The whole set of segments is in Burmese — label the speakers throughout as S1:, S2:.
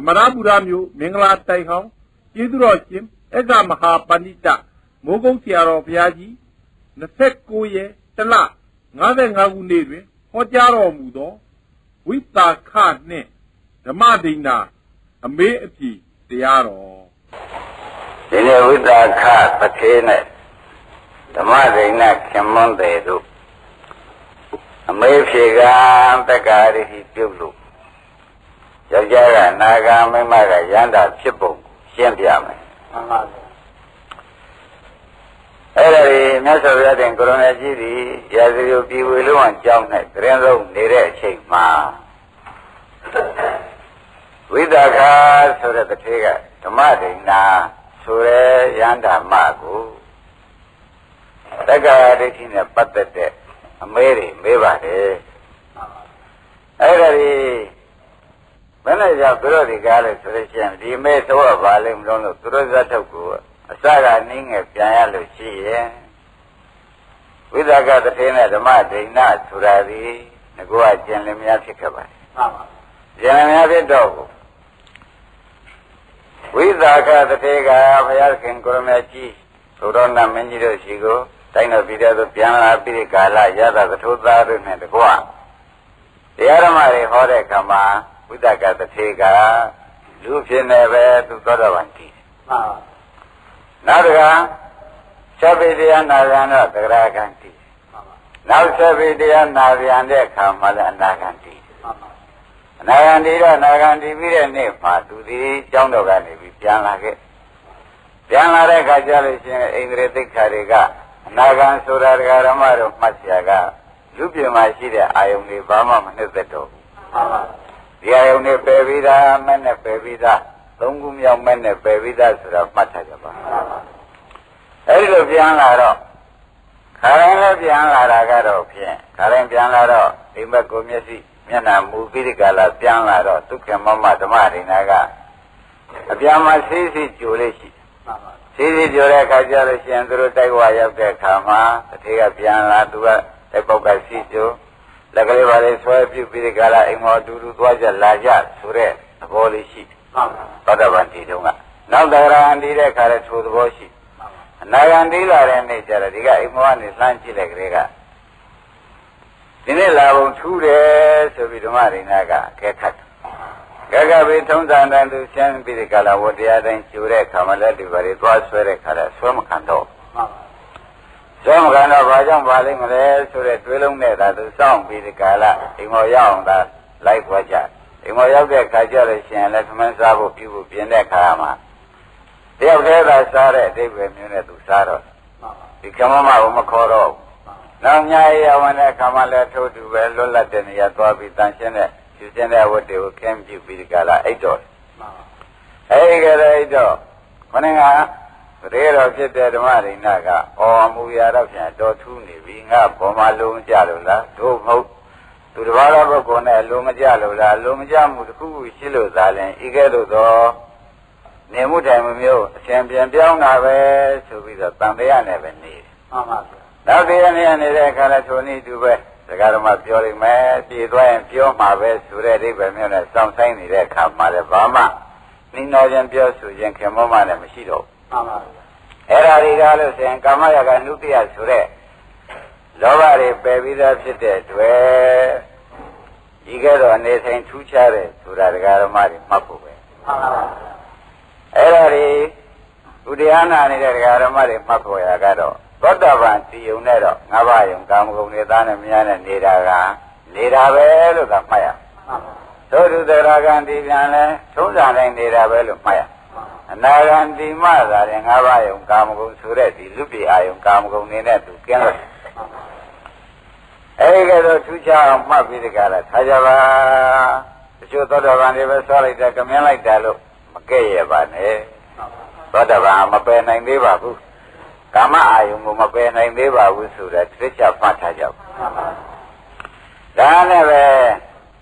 S1: မရပူရမျိုးမင်္ဂလာတိုင်ဟောင်းကျေးဇူးတော်ရှင်အက္ခမဟာပဏိတမိုးကုတ်ဆရာတော်ဘုရားကြီး29ရက်တလ55ခုနှစ်တွင်ဟောကြားတော်မူသောဝိတာခနှင့်ဓမ္မဒိဏအမေးအဖြေတရားတော်
S2: ဒီနေ့ဝိတာခပထေနဲ့ဓမ္မဒိဏခင်မွန်းတယ်တို့အမေးဖြေကတက္ကာရိတိပြုတ်လို့ယောက်ျားကနာဂာမိန်းမကရန္တာဖြစ်ပုံရှင်းပြမယ်မှန်ပါဗျာအဲ့ဒါဒီမြတ်စွာဘုရားတင်ကိုရိုနာကြီးဒီရာဇဂိုပြည်ဝေလုံးအောင်ကြောင်းနဲ့တရင်လုံးနေတဲ့အချိန်မှာဝိသခာဆိုတဲ့တထေးကဓမ္မဒိဏဆိုတဲ့ရန္တာမကိုတက္ကရာဒိဋ္ဌိနဲ့ပတ်သက်တဲ့အမေးတွေမေးပါတယ်အဲ့ဒါဒီဘယ်နဲ့ကြောင့်သူတို့ဒီကားလဲဆိုလို့ရှိရင်ဒီမေးတော့ပါလိမ့်မလို့သူတို့ဇတ်ထုတ်ကိုအစကနင်းငယ်ပြန်ရလို့ရှိရင်ဝိသကတထေးနဲ့ဓမ္မဒိဏဆိုတာဒီငကောကကျင်လင်များဖြစ်ခဲ့ပါတယ်မှန်ပါကျင်လင်များဖြစ်တော့ဝိသကတထေးကဘုရားခင်ကိုရမကြီးသုရောဏမင်းကြီးတို့ရှိကိုတိုင်းတော်ပြည်တော်ပြန်လာပြီးကာလရသသထုသားတို့နဲ့တကွတရားဓမ္မတွေဟောတဲ့ကမှာဝိသကတထေးကလူဖြစ်နေပဲသူသောတော်ဗန်တည်မှန်ပါနောက်တကချက်ပိတရားနာပြန်တော့သဂရကံတည်မှန်ပါနောက်ချက်ပိတရားနာပြန်တဲ့အခါမှာလည်းအနာကံတည်မှန်ပါအနာကံတည်တော့နာကံတည်ပြီးတဲ့နေ့မှာသူဒီကျောင်းတော်ကနေပြီးပြန်လာခဲ့ပြန်လာတဲ့အခါကျလို့ရှိရင်ဣန္ဒြေသိက္ခာတွေကအနာဂံဆိုတာဓမ္မတို့မှတ်เสียကလူပြင်မှာရှိတဲ့အာယုန်တွေဘာမှမနှိမ့်သက်တော့ဘူးမှန်ပါဒီအာယုန်တွေပယ်ပြီးသားမဲ့နဲ့ပယ်ပြီးသားသုံးခုမြောက်မဲ့နဲ့ပယ်ပြီးသားဆိုတာမှတ်ထားကြပါအဲဒီလိုပြန်လာတော့ခါရင်လည်းပြန်လာတာကတော့ဖြင့်ခါရင်ပြန်လာတော့ဒီမဲ့ကိုမျက်စိမျက်နှာမူပြီးဒီကလာပြန်လာတော့ဒုက္ခမမဓမ္မဒိဏကအပြန်မှာဆေးဆေးကြိုလေးရှိဆေးဆေးကြိုတဲ့အခါကျလို့ရှိရင်သူတို့တိုက်ဝါရောက်တဲ့အခါမှာတထေးကပြန်လာသူကတိုက်ပေါက်ကစီကြိုလက်ကလေးပါလေးဆွဲပြုတ်ပြီးဒီကလာအိမ်မော်တူတူသွားကြလာကြဆိုတဲ့သဘောလေးရှိသောတာပန်ဒီတုန်းကနောက်တဂရဟံဒီတဲ့ခါလဲထိုသဘောရှိအနာဂံဒီလာတဲ့နေ့ကျတော့ဒီကအိမ်မော်ကနေလှမ်းကြည့်လိုက်ကလေးကဒီနေ့လာပုံထူးတယ်ဆိုပြီးဓမ္မဒိဏကခဲခတ်ကဲကပဲထုံးစံတိုင်းသူရှင်းပြီးဒီကလာဝတရားတိုင်းကျူတဲ့ခါမှလည်းဒီပါရီသွားဆွဲတဲ့ခါလဲဆွဲမခံတော့ဆွဲမခံတော့ဘာကြောင့်ပါလိမ့်မလဲဆိုတဲ့တွေးလုံးနဲ့သာသူစောင့်ပြီးဒီကလာအိမ်မော်ရောက်အောင်သာလိုက်သွားကြအိမ်မော်ရောက်တဲ့ခါကျတော့ရှင်လည်းသမန်းစားဖို့ပြုဖို့ပြင်တဲ့ခါမှာတယောက်တည်းသာစားတဲ့အဓိပ္ပာယ်မျိုးနဲ့သူစားတော့ဒီကမ္မမကိုမခေါ်တော့နောက်ညာရဝင်တဲ့ခါမှလည်းထိုးတူပဲလွတ်လပ်တဲ့နေရာသွားပြီးတန်ရှင်းတဲ့ယူရှင်းတဲ့ဝတ်တွေကိုခင်းပြုပြီးဒီကလာအိတ်တော်အဲဒီကလေးအိတ်တော်ခொနည်းကရေတော်ဖြစ်တဲ့ဓမ္မဒိဏကအော်မူရာတော့ပြန်တော်ထူးနေပြီငါဘောမလုံးမကြလို့လားတို့မဟုတ်သူတစ်ပါးသောပုဂ္ဂိုလ်နဲ့လုံးမကြလို့လားလုံးမကြမှုတစ်ခုခုရှိလို့သာလင်ဤကဲ့သို့သောနေမှုတိုင်မှုမျိုးအရှင်ပြန်ပြောင်းတာပဲဆိုပြီးတော့တန်တရားနဲ့ပဲနေတယ်မှန်ပါဗျာနောက်တရားနဲ့နေတဲ့အခါလဲထိုနည်းတူပဲဒကာဓမ္မပြောလိမ့်မယ်ပြည်သွားရင်ပြောမှာပဲဆိုတဲ့အိဗယ်မျိုးနဲ့စောင့်ဆိုင်နေတဲ့အခါမှာလည်းဘာမှနှီးနှောခြင်းပြောဆိုခြင်းခင်မောမှလည်းမရှိတော့မှန်ပါဗျာအဲ့ဒါတွေကလို့ဆိုရင်ကာမရာဂနုတ္တိယဆိုတဲ့လောဘတွေပယ်ပြီးသားဖြစ်တဲ့တွေ့ဒီကဲတော့အနေဆိုင်ထူးခြားတယ်ဆိုတာဒကာဓမ္မတွေမှတ်ဖို့ပဲမှန်ပါဗျာအဲ့ဒါတွေဥဒယနာနေတဲ့ဒကာဓမ္မတွေမှတ်ဖို့ရကတော့သောတာပန်စီယုံနဲ့တော့ငါးပါးယုံကာမဂုဏ်တွေသားနဲ့များနဲ့နေတာပဲလို့သာမှတ်ရသို့သူသရဂံဒီပြန်လဲထုံးစံတိုင်းနေတာပဲလို့မှတ်ရအနာဂံဒီမှသာရင်ငါးပါးယုံကာမဂုဏ်ဆိုတဲ့ဒီလူပြေအာယုံကာမဂုဏ်တွေနဲ့သူကျင်းလို့အဲဒီကတော့ထူးခြားအောင်မှတ်ပြီးဒီကလာထားကြပါတချို့သောတာပန်တွေပဲဆွားလိုက်တာကမြင်လိုက်တာလို့မကဲ့ရပါနဲ့သောတာပန်မပယ်နိုင်သေးပါဘူးကာမအာယုံကိုမပယ်နိုင်သေးပါဘူးဆိုတဲ့တိကျမှတ်ထားကြပါဒါနဲ့ပဲ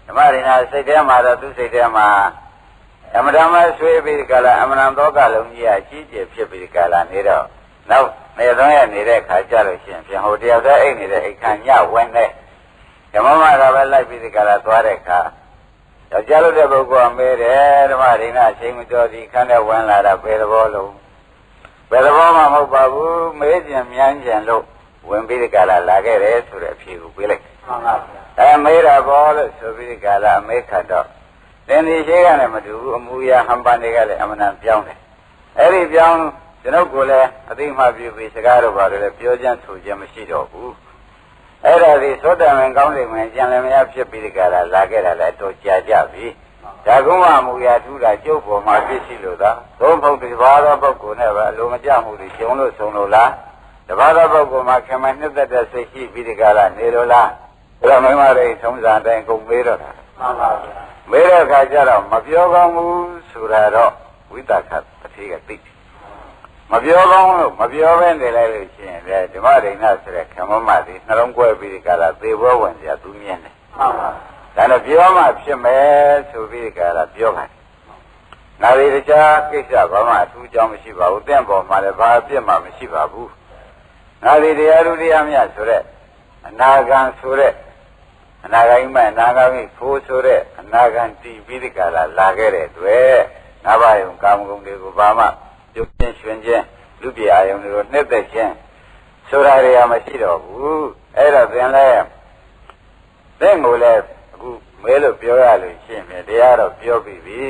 S2: ဓမ္မရဏစိတ်ထဲမှာတော့သူစိတ်ထဲမှာအမတမဆွေးပြီးဒီကလာအမနံသောကလုံးကြီးအကြီးကျယ်ဖြစ်ပြီးဒီကလာနေတော့နောက်နေသုံးရနေတဲ့ခါကြလို့ရှိရင်ပြန်ဟိုတယောက်တည်းအိတ်နေတဲ့အိတ်ခံညဝင်တဲ့ဓမ္မမကပဲလိုက်ပြီးဒီကလာသွားတဲ့ခါ ယောက်ျားလို့တဲ့ပုဂ္ဂိုလ်ကမေးတယ်ဓမ္မဒိဋ္ဌအချိန်မတော်ဒီခန်းထဲဝင်လာတာဘယ်သဘောလုံးဘယ်သဘောမှမဟုတ်ပါဘူးမေးကြံမြန်းကြံလို့ဝင်ပြီးဒီကလာလာခဲ့တယ်ဆိုတဲ့အဖြေကိုပေးလိုက်မှန်ပါဗျာမေးတာဘောလို့ဆိုပြီးဒီကလာမေးခတ်တော့သင်ဒီရှိကလည်းမတူဘူးအမူအရာဟန်ပန်တွေကလည်းအမှန်တန်ပြောင်းတယ်အဲ့ဒီပြောင်းကျွန်ုပ်ကိုလည်းအသိမှပြုပြီးစကားတော့ပါတယ်ပြောချမ်းဆိုခြင်းမရှိတော့ဘူးအဲ့ဒါဒီသောတမန်ကောင်းတယ်မယ်ကြံလည်းမရဖြစ်ပြီးဒီကလာခဲ့တာလည်းတော့ကြာကြပြီဒါကုမမူရာထူတာကျုပ်ပေါ်မှာပြည့်ရှိလို့သာသုံးဖို့ဒီဘာသောပုဂ္ဂိုလ်နဲ့ပဲအလိုမကျမှုတွေကျုံလို့ဆုံးလို့လားတဘာသောပုဂ္ဂိုလ်မှာခင်မနှစ်သက်တဲ့စိတ်ရှိပြီးဒီကလာနေလို့လားအဲ့တော့မိမတွေထုံးစံတိုင်းကုန်မေးတော့တာမှန်ပါဗျာမေးတဲ့အခါကျတော့မပြောကောင်းဘူးဆိုတာတော့ဝိသကတတိကသိမပြောကောင်းလို့မပြောဘဲနေလိုက်လို့ရှိရင်လေဓမ္မဒိဋ္ဌဆိုတဲ့ခမမတွေနှလုံးကွဲပြီးဒီကလာသေဘောဝင်ကြသူမြင်တယ်မှန်ပါဒါနဲ့ပြောမှဖြစ်မယ်ဆိုပြီးကြတာပြောပါတယ်။နာရီတခြားကိစ္စဘာမှအထူးကြောင့်မရှိပါဘူး။တင့်ပေါ်မှာလည်းဘာအပြစ်မှမရှိပါဘူး။နာရီတရားလူတရားမြတ်ဆိုတဲ့အနာဂံဆိုတဲ့အနာဂိမအနာဂိဖိုးဆိုတဲ့အနာဂံတည်ပြီးကြလာခဲ့တဲ့အတွက်ငါးပါးယုံကာမဂုဏ်တွေကိုဘာမှပြုတ်ချင်းရွှင်ချင်းလူပြအာယုံတွေကိုနှိမ့်သက်ခြင်းဆိုတာတွေကမရှိတော့ဘူး။အဲ့တော့သင်လည်းသင်ကိုလည်းအခုမဲလို့ပြောရလို့ရှိရင်တရားတော့ပြောပြီးပြီ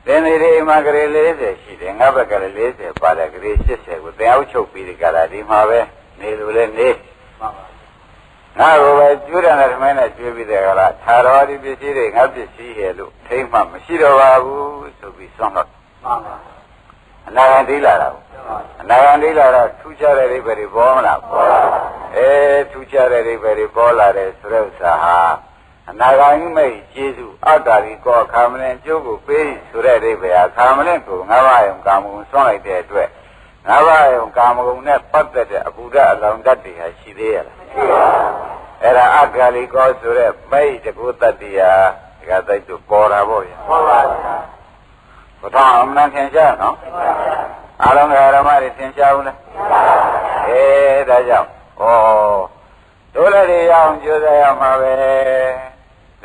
S2: သင်ဒီမှာကလေး40ရှိတယ်ငါဘက်ကလေး40ပါတယ်ကလေး80ကိုသင်အောက်ချုပ်ပြီးဒီကလာဒီမှာပဲနေလို့လည်းနေငါကိုပဲကျွေးတယ်နဲ့ဓမ္မနဲ့ကျွေးပြီးတဲ့ကလာသာတော်ဒီပစ္စည်းတွေငါပစ္စည်းရဲ့လို့ထိမ့်မှမရှိတော့ပါဘူးဆိုပြီးဆွမ်းတော့အနာဂံတိလာတာအနာဂံတိလာတော့ထူးခြားတဲ့အိဗယ်တွေပေါ်မလားပေါ်လာထူးခြားတဲ့အိဗယ်တွေပေါ်လာတယ်ဆိုတဲ့ဥစ္စာဟာအနာဂါမိတ်ကျေစုအတ္တရီကောခါမလင်ကျိုးကိုပေးဆိုတဲ့အိဗယ်ဟာခါမလင်ကိုငါးပါးယုံကာမဂုဏ်ဆွမ်းလိုက်တဲ့အတွက်ငါးပါးယုံကာမဂုဏ်နဲ့ပတ်သက်တဲ့အဘုဒ္ဓအလောင်းတတ်တွေဟာရှိသေးရလားရှိပါဘူးအဲ့ဒါအတ္တရီကောဆိုတဲ့မိတ်တကုတ္တတရားဒီကသိတူပေါ်တာပေါ့ဗျာပေါ်ပါဗျာဘုရားအမှန်ထင်ရှားနော်အားလုံးဓမ္မတွေသင်ရှားဘူးလားဒါကြောင့်တို့လည်းတွေရအောင်ကြိုးစားရမှာပဲ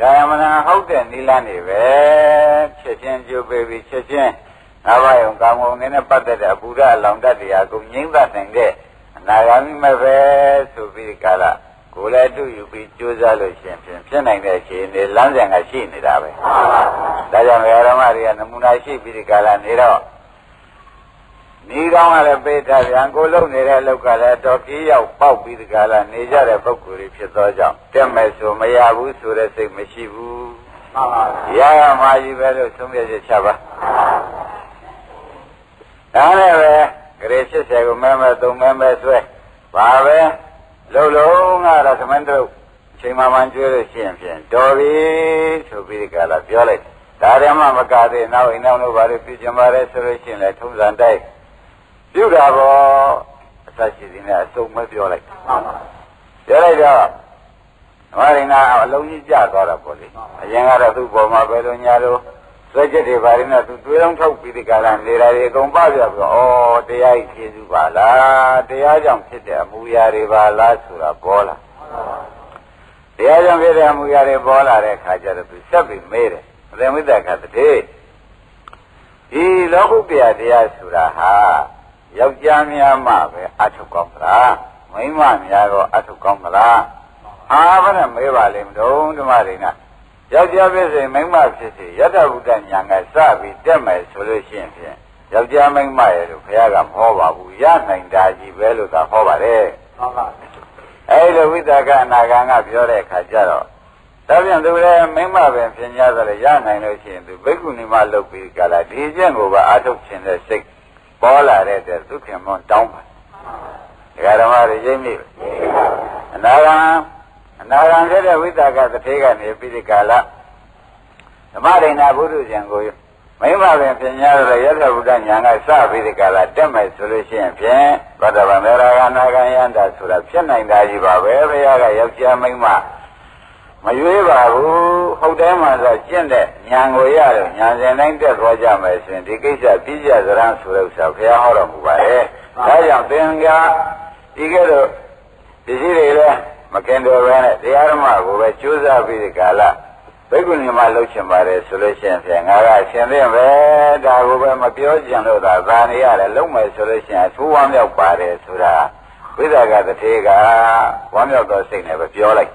S2: ဒါယမနာဟုတ်တဲ့နိလန်းတွေပဲချက်ချင်းကြိုးပေးပြီးချက်ချင်းငါးပါးယုံကာမဂုဏ်နဲ့ပတ်သက်တဲ့အဘုဒ္ဓအလောင်းတတ်တရားကိုငြိမ့်သက်နိုင်တဲ့အနာဂါမိမဲ့ပဲဆိုပြီးကာလကိုယ်လည်းတူယူပြီးကြိုးစားလို့ရှိရင်ဖြစ်နိုင်တဲ့အခြေအနေလမ်းစဉ်ကရှိနေတာပဲဒါကြောင့်ဓမ္မတွေကနမူနာရှိပြီးဒီကာလနေတော့ဒီကောင်းကလည်းပေးထားပြန်ကိုလုံနေတဲ့အလောက်ကလည်းတော်ကြီးရောက်ပေါက်ပြီးဒီကလာနေကြတဲ့ပုဂ္ဂိုလ်တွေဖြစ်သောကြောင့်တက်မယ်ဆိုမရဘူးဆိုတဲ့စိတ်မရှိဘူးမှန်ပါဗျာရမှာကြီးပဲလို့သုံးပြချက်ချပါဒါနဲ့ပဲဂရေ80ကိုမဲမဲ3မဲမဲဆွဲပါပဲလုံလုံးကတော့သမန်တို့ချိန်မှန်ကျွေးလို့ရှိရင်ဖြင့်တော်ပြီဆိုပြီးဒီကလာပြောလိုက်ဒါရမမကသေးနောက်အိမ်နောက်တို့ဘာလို့ပြကြမှာလဲဆိုလို့ရှိရင်လည်းထုံးစံတိုက်ပြုတာပေါ့အသက်ရှိသေးနဲ့အစုံမပြောလိုက်ပြောလိုက်တော့ဓမ္မရင်ကအလုံးကြီးကြသွားတာပေါ့လေအရင်ကတော့သူ့ပေါ်မှာပဲလို့ညာလို့စွဲချက်တွေဘာတွေနဲ့သူတွေးလုံးထုတ်ပြီးဒီကလာနေတာတွေအကုန်ပပြပြီးတော့ဩတရားကြီးကျေစုပါလားတရားကြောင့်ဖြစ်တဲ့အမူအရာတွေပါလားဆိုတာပေါ်လာတရားကြောင့်ဖြစ်တဲ့အမူအရာတွေပေါ်လာတဲ့အခါကျတော့သူဆက်ပြီးမေးတယ်အသင်ဝိတ္တကတည်းဒီလောကုတ္တရာတရားဆိုတာဟာယောက်ျားများမှပဲအထုကောင်းသလားမိန်းမများတော့အထုကောင်းသလားဘယ်နဲ့မေးပါလိမ့်မလို့ဓမ္မရိနာယောက်ျားဖြစ်စေမိန်းမဖြစ်စေယတ္တဗုဒ္ဓညာကစပြီးတက်မယ်ဆိုလို့ရှိရင်ဖြင့်ယောက်ျားမိန်းမရဲ့လို့ဘုရားကမဟောပါဘူးရနိုင်တာကြီးပဲလို့သာဟောပါတယ်ဟုတ်ပါဘူးအဲ့လိုဝိသကအနာဂံကပြောတဲ့အခါကျတော့ဒါပြန်သူလည်းမိန်းမပဲပြင်ကြတယ်ရနိုင်လို့ရှိရင်သူဘိက္ခုနီမလုပ်ပြီးကြလားဒီကျင့်ကိုပဲအထုတ်ခြင်းတဲ့စိတ်ပေါ်လာတဲ့သုခင်မွန်တောင်းပါဒကာဓမ္မတွေရိပ်မိအနာဂံတဲ့ဝိသကတထေကနေပြီးဒီကာလဓမ္မဒိဏဘုဒ္ဓဇံကိုမိမပင်ပြင်ညာရယတ္ထဗုဒ္ဓညာကစပြီးဒီကာလတက်မယ်ဆိုလို့ရှိရင်ဖြင့်ဘဒ္ဒဗမေရာဂနာဂံယန္တာဆိုတာဖြစ်နိုင်တာကြီးပါပဲဘုရားကယောက်ျားမိန်းမမရွေးပါဘူးဟုတ်တယ်မှဆိုကျင့်တဲ့ညာကိုရတော့ညာစဉ်တိုင်းတက်သွားကြမယ်ဆိုရင်ဒီကိစ္စပြည့်ကြစရန်ဆိုတဲ့ဥစ္စာဘုရားဟောတော်မူပါတယ်ဒါကြောင့်သင်္ဃာဒီကဲတော့ဒီရှိတွေလည်းမကင်တော်ပဲနဲ့တရားဓမ္မကိုပဲကြိုးစားပြီးဒီကာလ ဘိက္ခုနီမလှုပ်ချင်ပါတယ်ဆိုလို့ရှိရင်ဖြင့်ငါကရှင်သင့်ပဲဒါကိုပဲမပြောချင်လို့သာနေရတယ်လုံးမယ်ဆိုလို့ရှိရင်အထူးဝမ်းမြောက်ပါတယ်ဆိုတာဝိသကတထေကဝမ်းမြောက်သောစိတ်နဲ့ပဲပြောလိုက်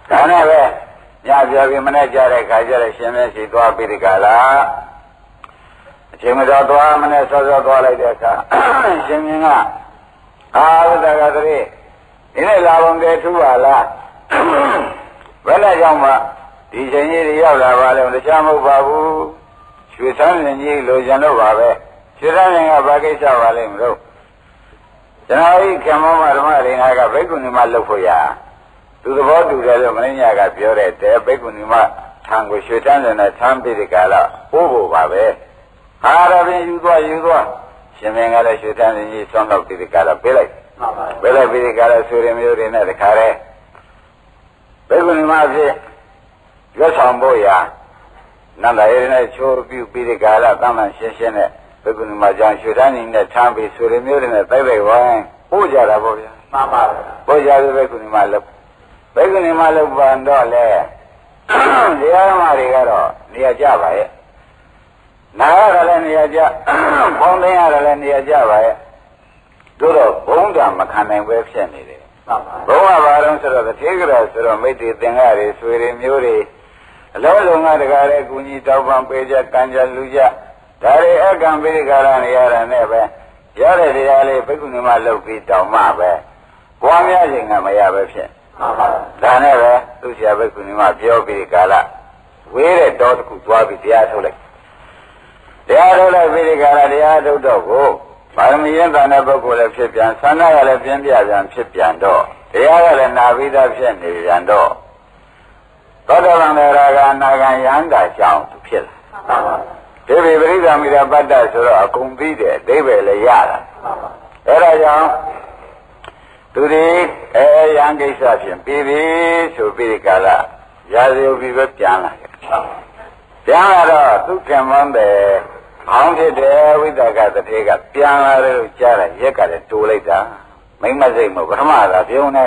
S2: ဒါနဲ့ပဲညပြောပြီးမနေ့ကြတဲ့ခါကျတော့ရှင်မဲရှိသွားပြီးဒီကလာအချိန်မတော်သွားမနေ့စောစောသွားလိုက်တဲ့အခါရှင်မြင်ကဝိသကတထေဒီနေ့လာပုံတည်းထူပါလားဘယ်နဲ့ကြောင့်မှဒီချိန်ကြီးတွေရောက်လာပါလဲတခြားမဟုတ်ပါဘူးရွှေဆန်းရင်ကြီးလိုချင်လို့ပါပဲရွှေဆန်းရင်ကဘာကိစ္စပါလဲမလို့ကျွန်တော်ဤခင်မောမဓမ္မရင်ကဘိက္ခုနီမလှုပ်ဖို့ရသူသဘောတူတယ်လို့မင်းညာကပြောတဲ့တဲဘိက္ခုနီမထံကိုရွှေတန်းစင်နဲ့ထမ်းပြီးဒီကလာပို့ဖို့ပါပဲဟာရပင်ယူသွားရှင်မင်းကလည်းရွှေတန်းစင်ကြီးဆွမ်းတော့ပြီးဒီကလာပေးလိုက်ပြီးဒီကလာဆွေရမျိုးတွေနဲ့တခါတည်းဘိက္ခုနီမဖြစ်ရွတ်ဆောင်ဖို့ရာနန္ဒရေနဲ့ချိုးပြုပြီးဒီကလာတမ်းမှရှင်းနဲ့ဘိက္ခုနီမကြောင့်ရွှေတန်းကြီးနဲ့ထမ်းပြီးဆွေရမျိုးတွေနဲ့တိုက်ဝိုင်းပို့ကြတာပေါ့ဗျာမှန်ပါပါပို့ကြပြီးဘိက္ခုနီမလုပ်ဘိက္ခုနီမလုပ်ပန်တော့လေတရားဓမ္မတွေကတော့နေရာကြပါရဲ့နာရလည်းနေရာကြပေါင်းသိမ်းရလည်းနေရာကြပါရဲ့တို့တော့ဘုံဓာမခံနိုင်ပဲဖြစ်နေတယ်ဘုံကဘာလို့ဆိုတော့သေကရဆိုတော့မိတ္တိသင်္ဃတွေဆွေတွေမျိုးတွေအလုံးစုံကတကားတဲ့ကုညီတောက်ပံပေးကြကံကြလူကြဒါတွေအကံပိရိကာရနေရတာနဲ့ပဲရတဲ့တရားလေးဘိက္ခုနီမလုပ်ပြီးတောင်းမှပဲဘွားများခြင်းကမရပဲဖြစ်ဒါနဲ့ပဲသူဆရာဘိက္ခုနီမပြောပြီးကာလဝေးတဲ့တောတစ်ခုသွားပြီးတရားထုတ်လိုက်ပြီးဒီကာလတရားထုတ်တော့ကိုပါရမီရင်တန်တဲ့ပုဂ္ဂိုလ်လည်းဖြစ်ပြန်ဆန္ဒကလည်းပြင်းပြပြန်ဖြစ်ပြန်တော့တရားကလည်းနာပြီးသားဖြစ်နေပြန်တော့သောတပန်ရာဂအနာဂံယန္တာကြောင့်ဖြစ်လာဒီပရိသမိရပတ္တဆိုတော့အကုန်ပြီးတယ်အဓိပ္ပာယ်လည်းရတာအဲဒါကြောင့်သူဒီယံကိစ္စဖြင့်ပြီးပြီဆိုပြီးဒီကလာရာဇယုပြီးပဲပြန်လာတယ်ပြန်လာတော့သူကံမန်းတယ်အောင်းဖြစ်တယ်ဝိသကတထေကပြန်လာတယ်လို့ကြားတယ်ရက်ကလည်းတိုးလိုက်တာမိမ့်မစိတ်မပထမသာပြုံးနေ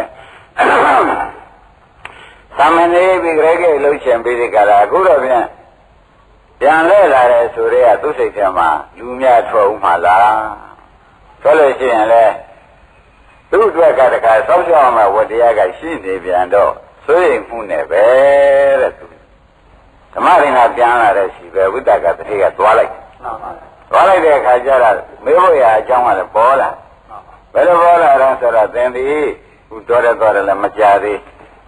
S2: သမဏေပြီးကြဲကြဲလှုပ်ရှင်ပြီးဒီကလာအခုတော့ပြန်လဲလာတယ်ဆိုရဲသူစိတ်ထဲမှာလူများထွက်ဦးမှာလားထွက်လို့ရှိရင်လည်းသူ့အတွက်ကတခါစောက်ရှောက်မှဝတရားကရှိနေပြန်တော့စိုးရိမ်မှုနဲ့ပဲတဲ့သူဓမ္မရင်ကပြန်လာတဲ့ရှိပဲဝိတ္တကတတိကသွားလိုက်တဲ့အခါကျတော့မေးဖို့ရအကြောင်းကလည်းပေါ်လာဘယ်လိုပေါ်လာတော့ဆိုတော့သင်သည်ခုတော်တယ်လည်းမကြသေး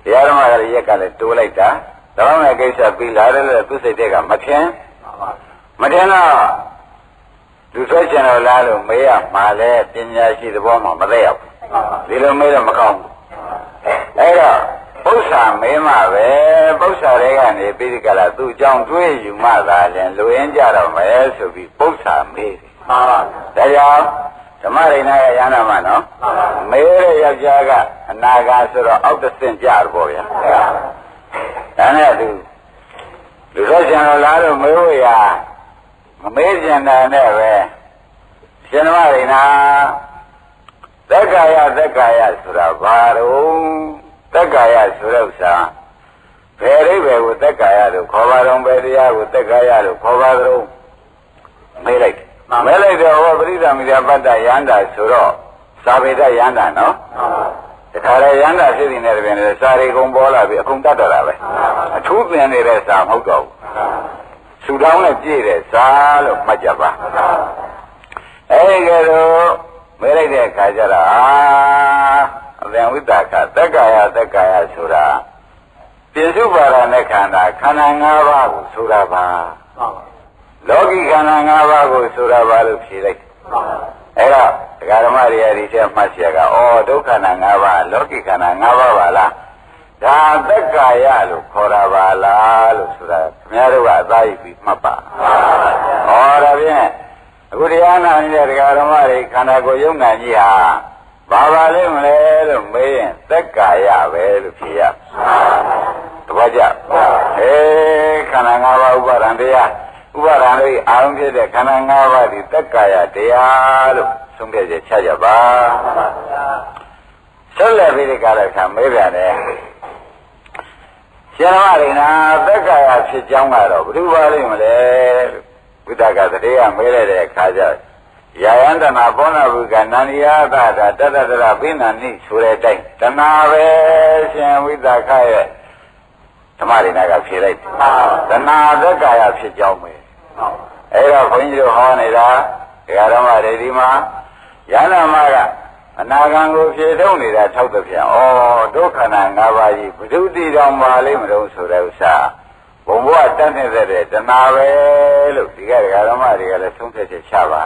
S2: တရားဓမ္မကလည်းရက်ကလည်းတိုးလိုက်တာဒါမှမဟုတ်ကိစ္စပြီးလာတယ်လို့သူစိတ်တွေကမထင်တော့လူဆွဲချင်တော့လားလို့မေးရမှာလဲပညာရှိသဘောမှမသိရောက်ဒီလိုမေးတော့မကောင်းဘူးအဲ့တော့ပု္ပ္ပာမေးမှပဲပု္ပ္ပာတွေကနေပြီးဒီကလာသူ့ကြောင့်တွေးယူမှသာလည်းလူရင်းကြတော့မယ်ဆိုပြီးပု္ပ္ပာမေးတယ်ဒါကြောင့်ဓမ္မရိဏကရဟန္တာမနော်မေးတဲ့ယောက်ျားကအနာဂါဆိုတော့အောက်တစ်ဆင့်ကြတော့ပေါ့ဗျာဒါနဲ့သူလူဆွဲချင်တော့လားလို့မေးဖို့ရမမေးကျင်တာနဲ့ပဲရှင်ဓမ္မရိဏသက်ကာယဆိုတာဘာတော့သက်ကာယဆိုတဲ့ဥစ္စာဘယ်အိဗယ်ကိုသက်ကာယလို့ခေါ်ပါတော့ဘယ်တရားကိုသက်ကာယလို့ခေါ်ပါတော့မေးလိုက်တော့ဟောပရိသမိရပတ္တယန္တာဆိုတော့သာဝေဒယန္တာနော်တခါလေယန္တာဖြစ်နေတဲ့ပြင်လေစာရီကုံပေါ်လာပြီအကုန်တတ်တော့တာပဲအထူးပင်နေတဲ့စာမဟုတ်တော့ဘူးဆူတောင်းနဲ့ပြည့်တဲ့စာလို့မှတ်ကြပါအဲဒီကဲတော့မေးလိုက်တဲ့အခါကျတော့အသင်ဝိတ္တကသက်ကာယဆိုတာပြစ္စုပါဒနဲ့ခန္ဓာ၅ပါးကိုဆိုတာပါလောကီခန္ဓာ၅ပါးကိုဆိုတာပါလို့ဖြေလိုက်အဲ့တော့ဒကာဓမ္မတွေဒီထဲမှတ်เสียကဒုက္ခနာ၅ပါးလောကီခန္ဓာ၅ပါးပါလားဒါသက်ကာယလို့ခေါ်တာပါလားလို့ဆိုတာခင်ဗျားတို့ကအသာယူပြီးမှတ်ပါဒါဖြင့်အခုတရားနာနေတဲ့ဒကာဓမ္မတွေခန္ဓာကိုယ်ယုံနာကြီးဟာဘာပါလိမ့်မလဲလို့မေးရင်သက်ကာယပဲလို့ဖြေရတပည့်ကြခန္ဓာ၅ပါးဥပါဒံတရားဥပါဒံလေးအာရုံဖြစ်တဲ့ခန္ဓာ၅ပါးဒီသက်ကာယတရားလို့ဆုံးဖြတ်ချက်ချကြပါဆက်လက်ပြီးဒီကာလခံမေးပြန်တယ် ရှင်မရိနာသက်ကာယဖြစ်ကြောင်းကတော့ဘယ်သူပါလိမ့်မလဲဝိတကသတိကမေးလိုက်တဲ့အခါကျယာယန္တနာဘောနာဘုကနန္ဒီယသာတတတတပိဏနိဆိုတဲ့အတိုင်းတဏှာပဲရှင်ဝိတကရဲ့ဓမ္မရိနာကဖြေလိုက်တယ်တဏှာသက်ကာယဖြစ်ကြောင်းပဲအဲ့တော့ဘုန်းကြီးတို့ဟောနေတာဒကာဓမ္မတွေဒီမှာယန္တမကအနာဂံကိုဖြေထုတ်နေတာထောက်တဲ့ပြန်ဩဒုက္ခနာ၅ပါးကြီးဘုဒ္ဓတိတော်ပါလိမ့်မလို့ဆိုတဲ့ဥစ္စာဘုံဘဝတတ်နေတဲ့တဏှာပဲလို့ဒီကဒကာဓမ္မတွေကလည်းသုံးဖြတ်ချက်ချပါ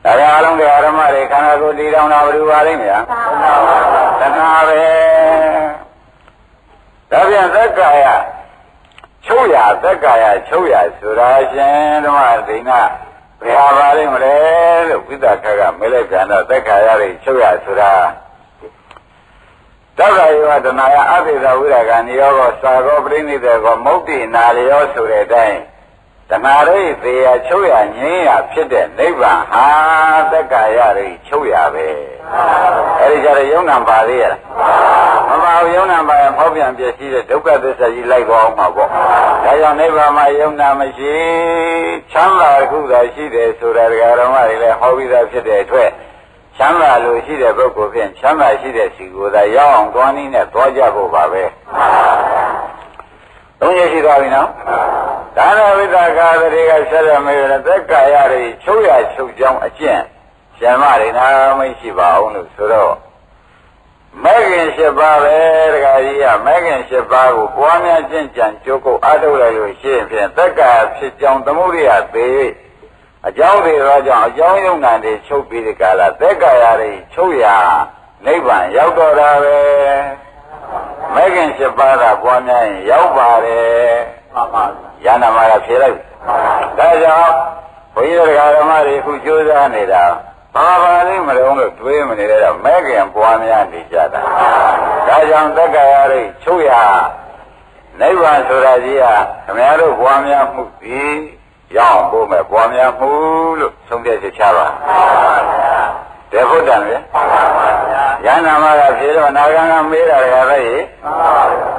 S2: ဒါကြအလုံးဒကာဓမ္မတွေခန္ဓာကိုယ်တည်တော်တာဘယ်လိုပါလိမ့်မလားတဏှာပဲဒါပြန်သက်ကာယချုပ်ရသက်ကာယချုပ်ရဆိုတာရှင်ဓမ္မဒိဋ္ဌဘယ်ဟာပါလိမ့်မလဲလို့ဝိသခကမေးလိုက်ပြန်တော့သက်ကာယတွေချုပ်ရဆိုတာသဗ္ဗယောတနာယအပိသဝိရကနိယောကောသာကောပရိနိဒေကောမုတ်တိနာလျောဆိုတဲ့အတိုင်းတဏှာရိသေယချုပ်ရငြိမ်းရဖြစ်တဲ့နိဗ္ဗာန်ဟာသက်ကာယတွေချုပ်ရပဲအဲဒီကြတဲ့ယုံနာပါသေးရလားမပါဘူးယုံနာပါရင်ဖောက်ပြန်ပြည့်စည်တဲ့ဒုက္ခသစ္စာကြီးလိုက်ပေါ်အောင်မှာပေါ့ဒါကြောင့်နိဗ္ဗာန်မှာယုံနာမရှိချမ်းသာခုသာရှိတယ်ဆိုတာဒကာတော်မတွေလည်းဟောပြီးသားဖြစ်တဲ့အတွက်ချမ်းသာလို့ရှိတဲ့ပုဂ္ဂိုလ်ဖြင့်ချမ်းသာရှိတဲ့စီကိုယ်သာရောက်အောင်တွန်းနည်းနဲ့တွားကြဖို့ပါပဲသုံးရရှိသွားပြီနော်ဒါနဝိသကာတွေကဆက်ရမေးတယ်သက်ကာယတွေချုပ်ရချုပ်ကြောင်းအကျင့်ရှင်မတွေနာမရှိပါအောင်လို့ဆိုတော့မဲခင်၈ပါးပဲတခါကြီးကမဲခင်၈ပါးကိုပွားများကျင့်ကြံကြိုးကုပ်အားထုတ်လိုက်လို့ရှိရင်ဖြင့်သက်ကာဖြစ်ကြောင်းသမုဒိယသေးအကြောင်းတွေတော့ကြောင့်အကြောင်းယုံနာတွေချုပ်ပြီးဒီကလာသက်ကာယတွေချုပ်ရနိဗ္ဗာန်ရောက်တော့တာပဲမဲခင်၈ပါးကပွားများရင်ရောက်ပါတယ်ယန္နာမကဖြေလိုက်ဒါကြောင့်ဘုန်းကြီးတို့ဓမ္မတွေအခုကြိုးစားနေတာဘာပါလိမ့်မလို့လို့တွေးမနေတော့မဲခင်ပွားများနေကြတာဒါကြောင့်သက်ကာယတွေချုပ်ရနိဗ္ဗာန်ဆိုတာကြီးဟာခင်ဗျားတို့ပွားများမှုသည်ရောက်ဖို့မဲ့ပွားများမှုလို့ဆုံးဖြတ်ချက်ချပါတေဖို့တန်လေယန္နာမကဖြေတော့နာဂံကမေးတာရပဲ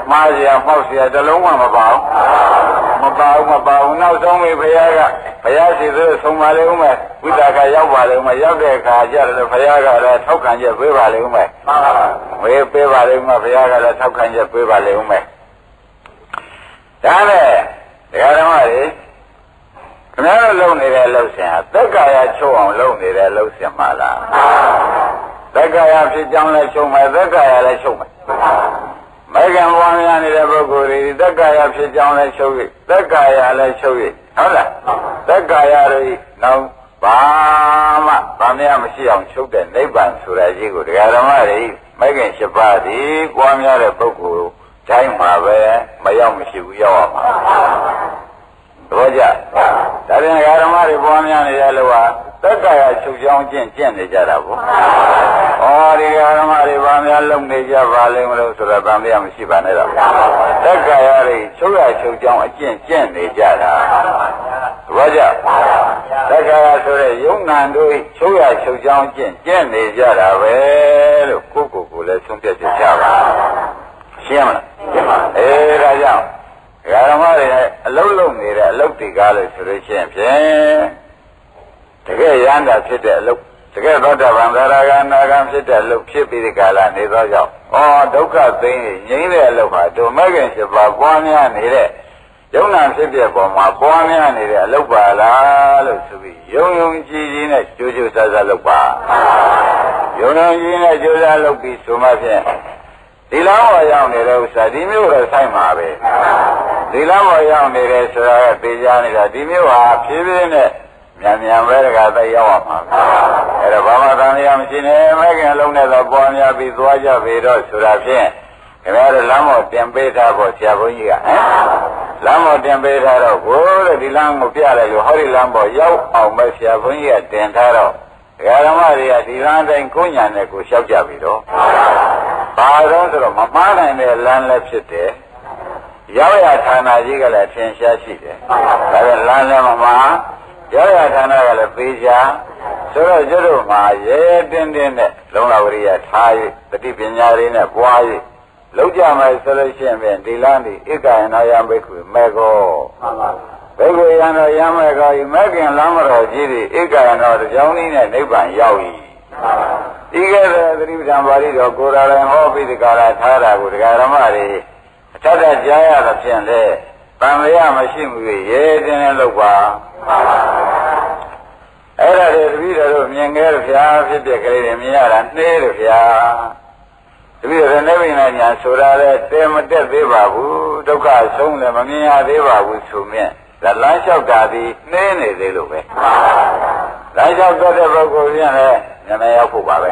S2: မှားเสียပေါက်เสียတလုံးမှမပါဘူးမပါဘူးနောက်ဆုံးပြီဘုရားကဘုရားရှိသလိုဆုံးပါလေဦးမယ်ဝိသကရောက်ပါလေဦးမယ်ရောက်တဲ့အခါကျတော့ဘုရားကလည်းထောက်ခံချက်ပေးပါလေဦးမယ်ဝေးပေးပါလေဦးမယ်ဘုရားကလည်းထောက်ခံချက်ပေးပါလေဦးမယ်ဒါနဲ့ဒကာဓမ္မတွေခင်ဗျားတို့လုံနေတဲ့လှုပ်ရှင်ဟာသက်ကာယချုပ်အောင်လုံနေတဲ့လှုပ်ရှင်မလားသက်ကာယဖြစ်ကြောင်းလည်းချုပ်မယ်သက်ကာယလည်းချုပ်မယ်မဲခင်ဘဝများနေတဲ့ပုဂ္ဂိုလ်တွေသက်ကာယဖြစ်ကြောင်းလည်းချုပ်၍သက်ကာယလည်းချုပ်၍ဟုတ်လားသက်ကာယတွေနောက်ဘာမှဗာမရမရှိအောင်ချုပ်တဲ့နိဗ္ဗာန်ဆိုတာကြီးကိုဒကာဓမ္မတွေမဲခင်၈ပါးဒီပွားများတဲ့ပုဂ္ဂိုလ်တိုင်းမှာပဲမရောက်မရှိဘူးရောက်ရမှာတော့ကြဒါပြန်ဓမ္မတွေပွားများနေတဲ့လူဟာသက်ကာယချုပ်ကြောင်းကျင့်နေကြတာပေါ့ဩဒီဓမ္မတွေပွားများလုံနေကြပါလိမ့်မလို့ဆိုတော့ဗာမရမရှိပါနဲ့တော့သက်ကာယတွေချုပ်ကြောင်းအကျင့်နေကြတာတော့ကြသက်ကာယဆိုတဲ့ယုံနာတို့ချုပ်ကြောင်းကျင့်နေကြတာပဲလို့ကိုယ်လည်းဆုံးဖြတ်ချက်ချပါရှင်းမလားရှင်းပါဒါကြောင့်ဓမ္မတွေအလုံးလုံးနေတဲ့အလုပ်တွေကားလို့ဆိုလို့ရှိရင်ဖြင့်တကယ်ရဟန္တာဖြစ်တဲ့အလုပ်တကယ်သောတာပန်သရဂနာဂံဖြစ်တဲ့အလုပ်ဖြစ်ပြီးဒီကာလနေသောကြောင့်ဒုက္ခသိငြိမ်းတဲ့အလုပ်ဟာဒုမဂ္ဂင်7ပါးပွားများနေတဲ့ယုံနာဖြစ်တဲ့ပုံမှာပွားများနေတဲ့အလုပ်ပါလားလို့ဆိုပြီးယုံကြည်ကြည်နဲ့ကြိုးကြိုးစားစားလုပ်ပါယုံကြည်နဲ့ကြိုးစားလုပ်ပြီးဆိုမှဖြင့်ဒီလမ်းပေါ်ရောက်နေတဲ့ဥစ္စာဒီမျိုးတော့ဆိုင်ပါပဲဒီလမ်းပေါ်ရောက်နေတယ်ဆိုတာကသိကြနေတာဒီမျိုးဟာဖြည်းဖြည်းနဲ့မြန်ပဲတကသိရောက်အောင်ပါအဲ့တော့ဘာမှသံဃာမရှိနဲ့မဲခင်လုံးနဲ့တော့ပေါ်များပြီးသွားကြပြီတော့ဆိုတာဖြင့်ခင်ဗျားတို့လမ်းပေါ်တင်ပေးထားဖို့ဆရာဘုန်းကြီးကလမ်းပေါ်တင်ပေးထားတော့ကိုတဲ့ဒီလမ်းကိုပြလိုက်လို့ဟောဒီလမ်းပေါ်ရောက်အောင်ပဲဆရာဘုန်းကြီးကတင်ထားတော့ဓမ္မတွေကဒီလမ်းတိုင်းကိုညာနဲ့ကိုလျှောက်ကြပြီတော့ဘာလို့ဆိုတော့မမှားနိုင်တဲ့လမ်းလည်းဖြစ်တယ်ရောက်ရဌာနကြီးကလည်းထင်ရှားရှိတယ်ဒါပေမဲ့လမ်းလည်းမမှားရောက်ရဌာနကလည်းပေးချာဆိုတော့ကျွတ်တို့မှာရဲတင်းနဲ့လုံလဝရိယထား၍တတိပညာတွေနဲ့ပွား၍ လုံးကြမယ်ဆိုလို့ရှိရင်ဒီလမ်းဒီဧကယနောယံဘိက္ခုမေကောဘိက္ခုယံတော်ယံမေကောဤမဂ္ဂင်လမ်းမတော်ကြီးဒီဧကယနောတကြောင်းနည်းနဲ့နိဗ္ဗာန်ရောက်၏ဤကဲ့သို့သတိပဋ္ဌာန်ပါဠိတော်ကိုယ်တော်တိုင်ဟောပြီးဒီကာလထားတာကိုဒကာရမတွေအထက်ထကြားရသဖြင့်လေတန်လျာမရှိမှုရေတင်းနဲ့လုပ်ပါအဲ့ဒါတွေတပည့်တော်တို့မြင်ခဲ့ရဗျာဖြစ်ဖြစ်ကလေးတွေမြင်ရတာနှေးတယ်ဗျာတပည့်တော်နေမိနာညာဆိုတာလေတဲမတက်သေးပါဘူးဒုက္ခဆုံးလည်းမမြင်ရသေးပါဘူးဆိုမြင်ဒါလမ်းလျှောက်တာဒီနှေးနေသေးလို့ပဲလမ်းလျှောက်တဲ့ပုဂ္ဂိုလ်ပြန်လဲနည်းနည်းရောက်ဖို့ပါပဲ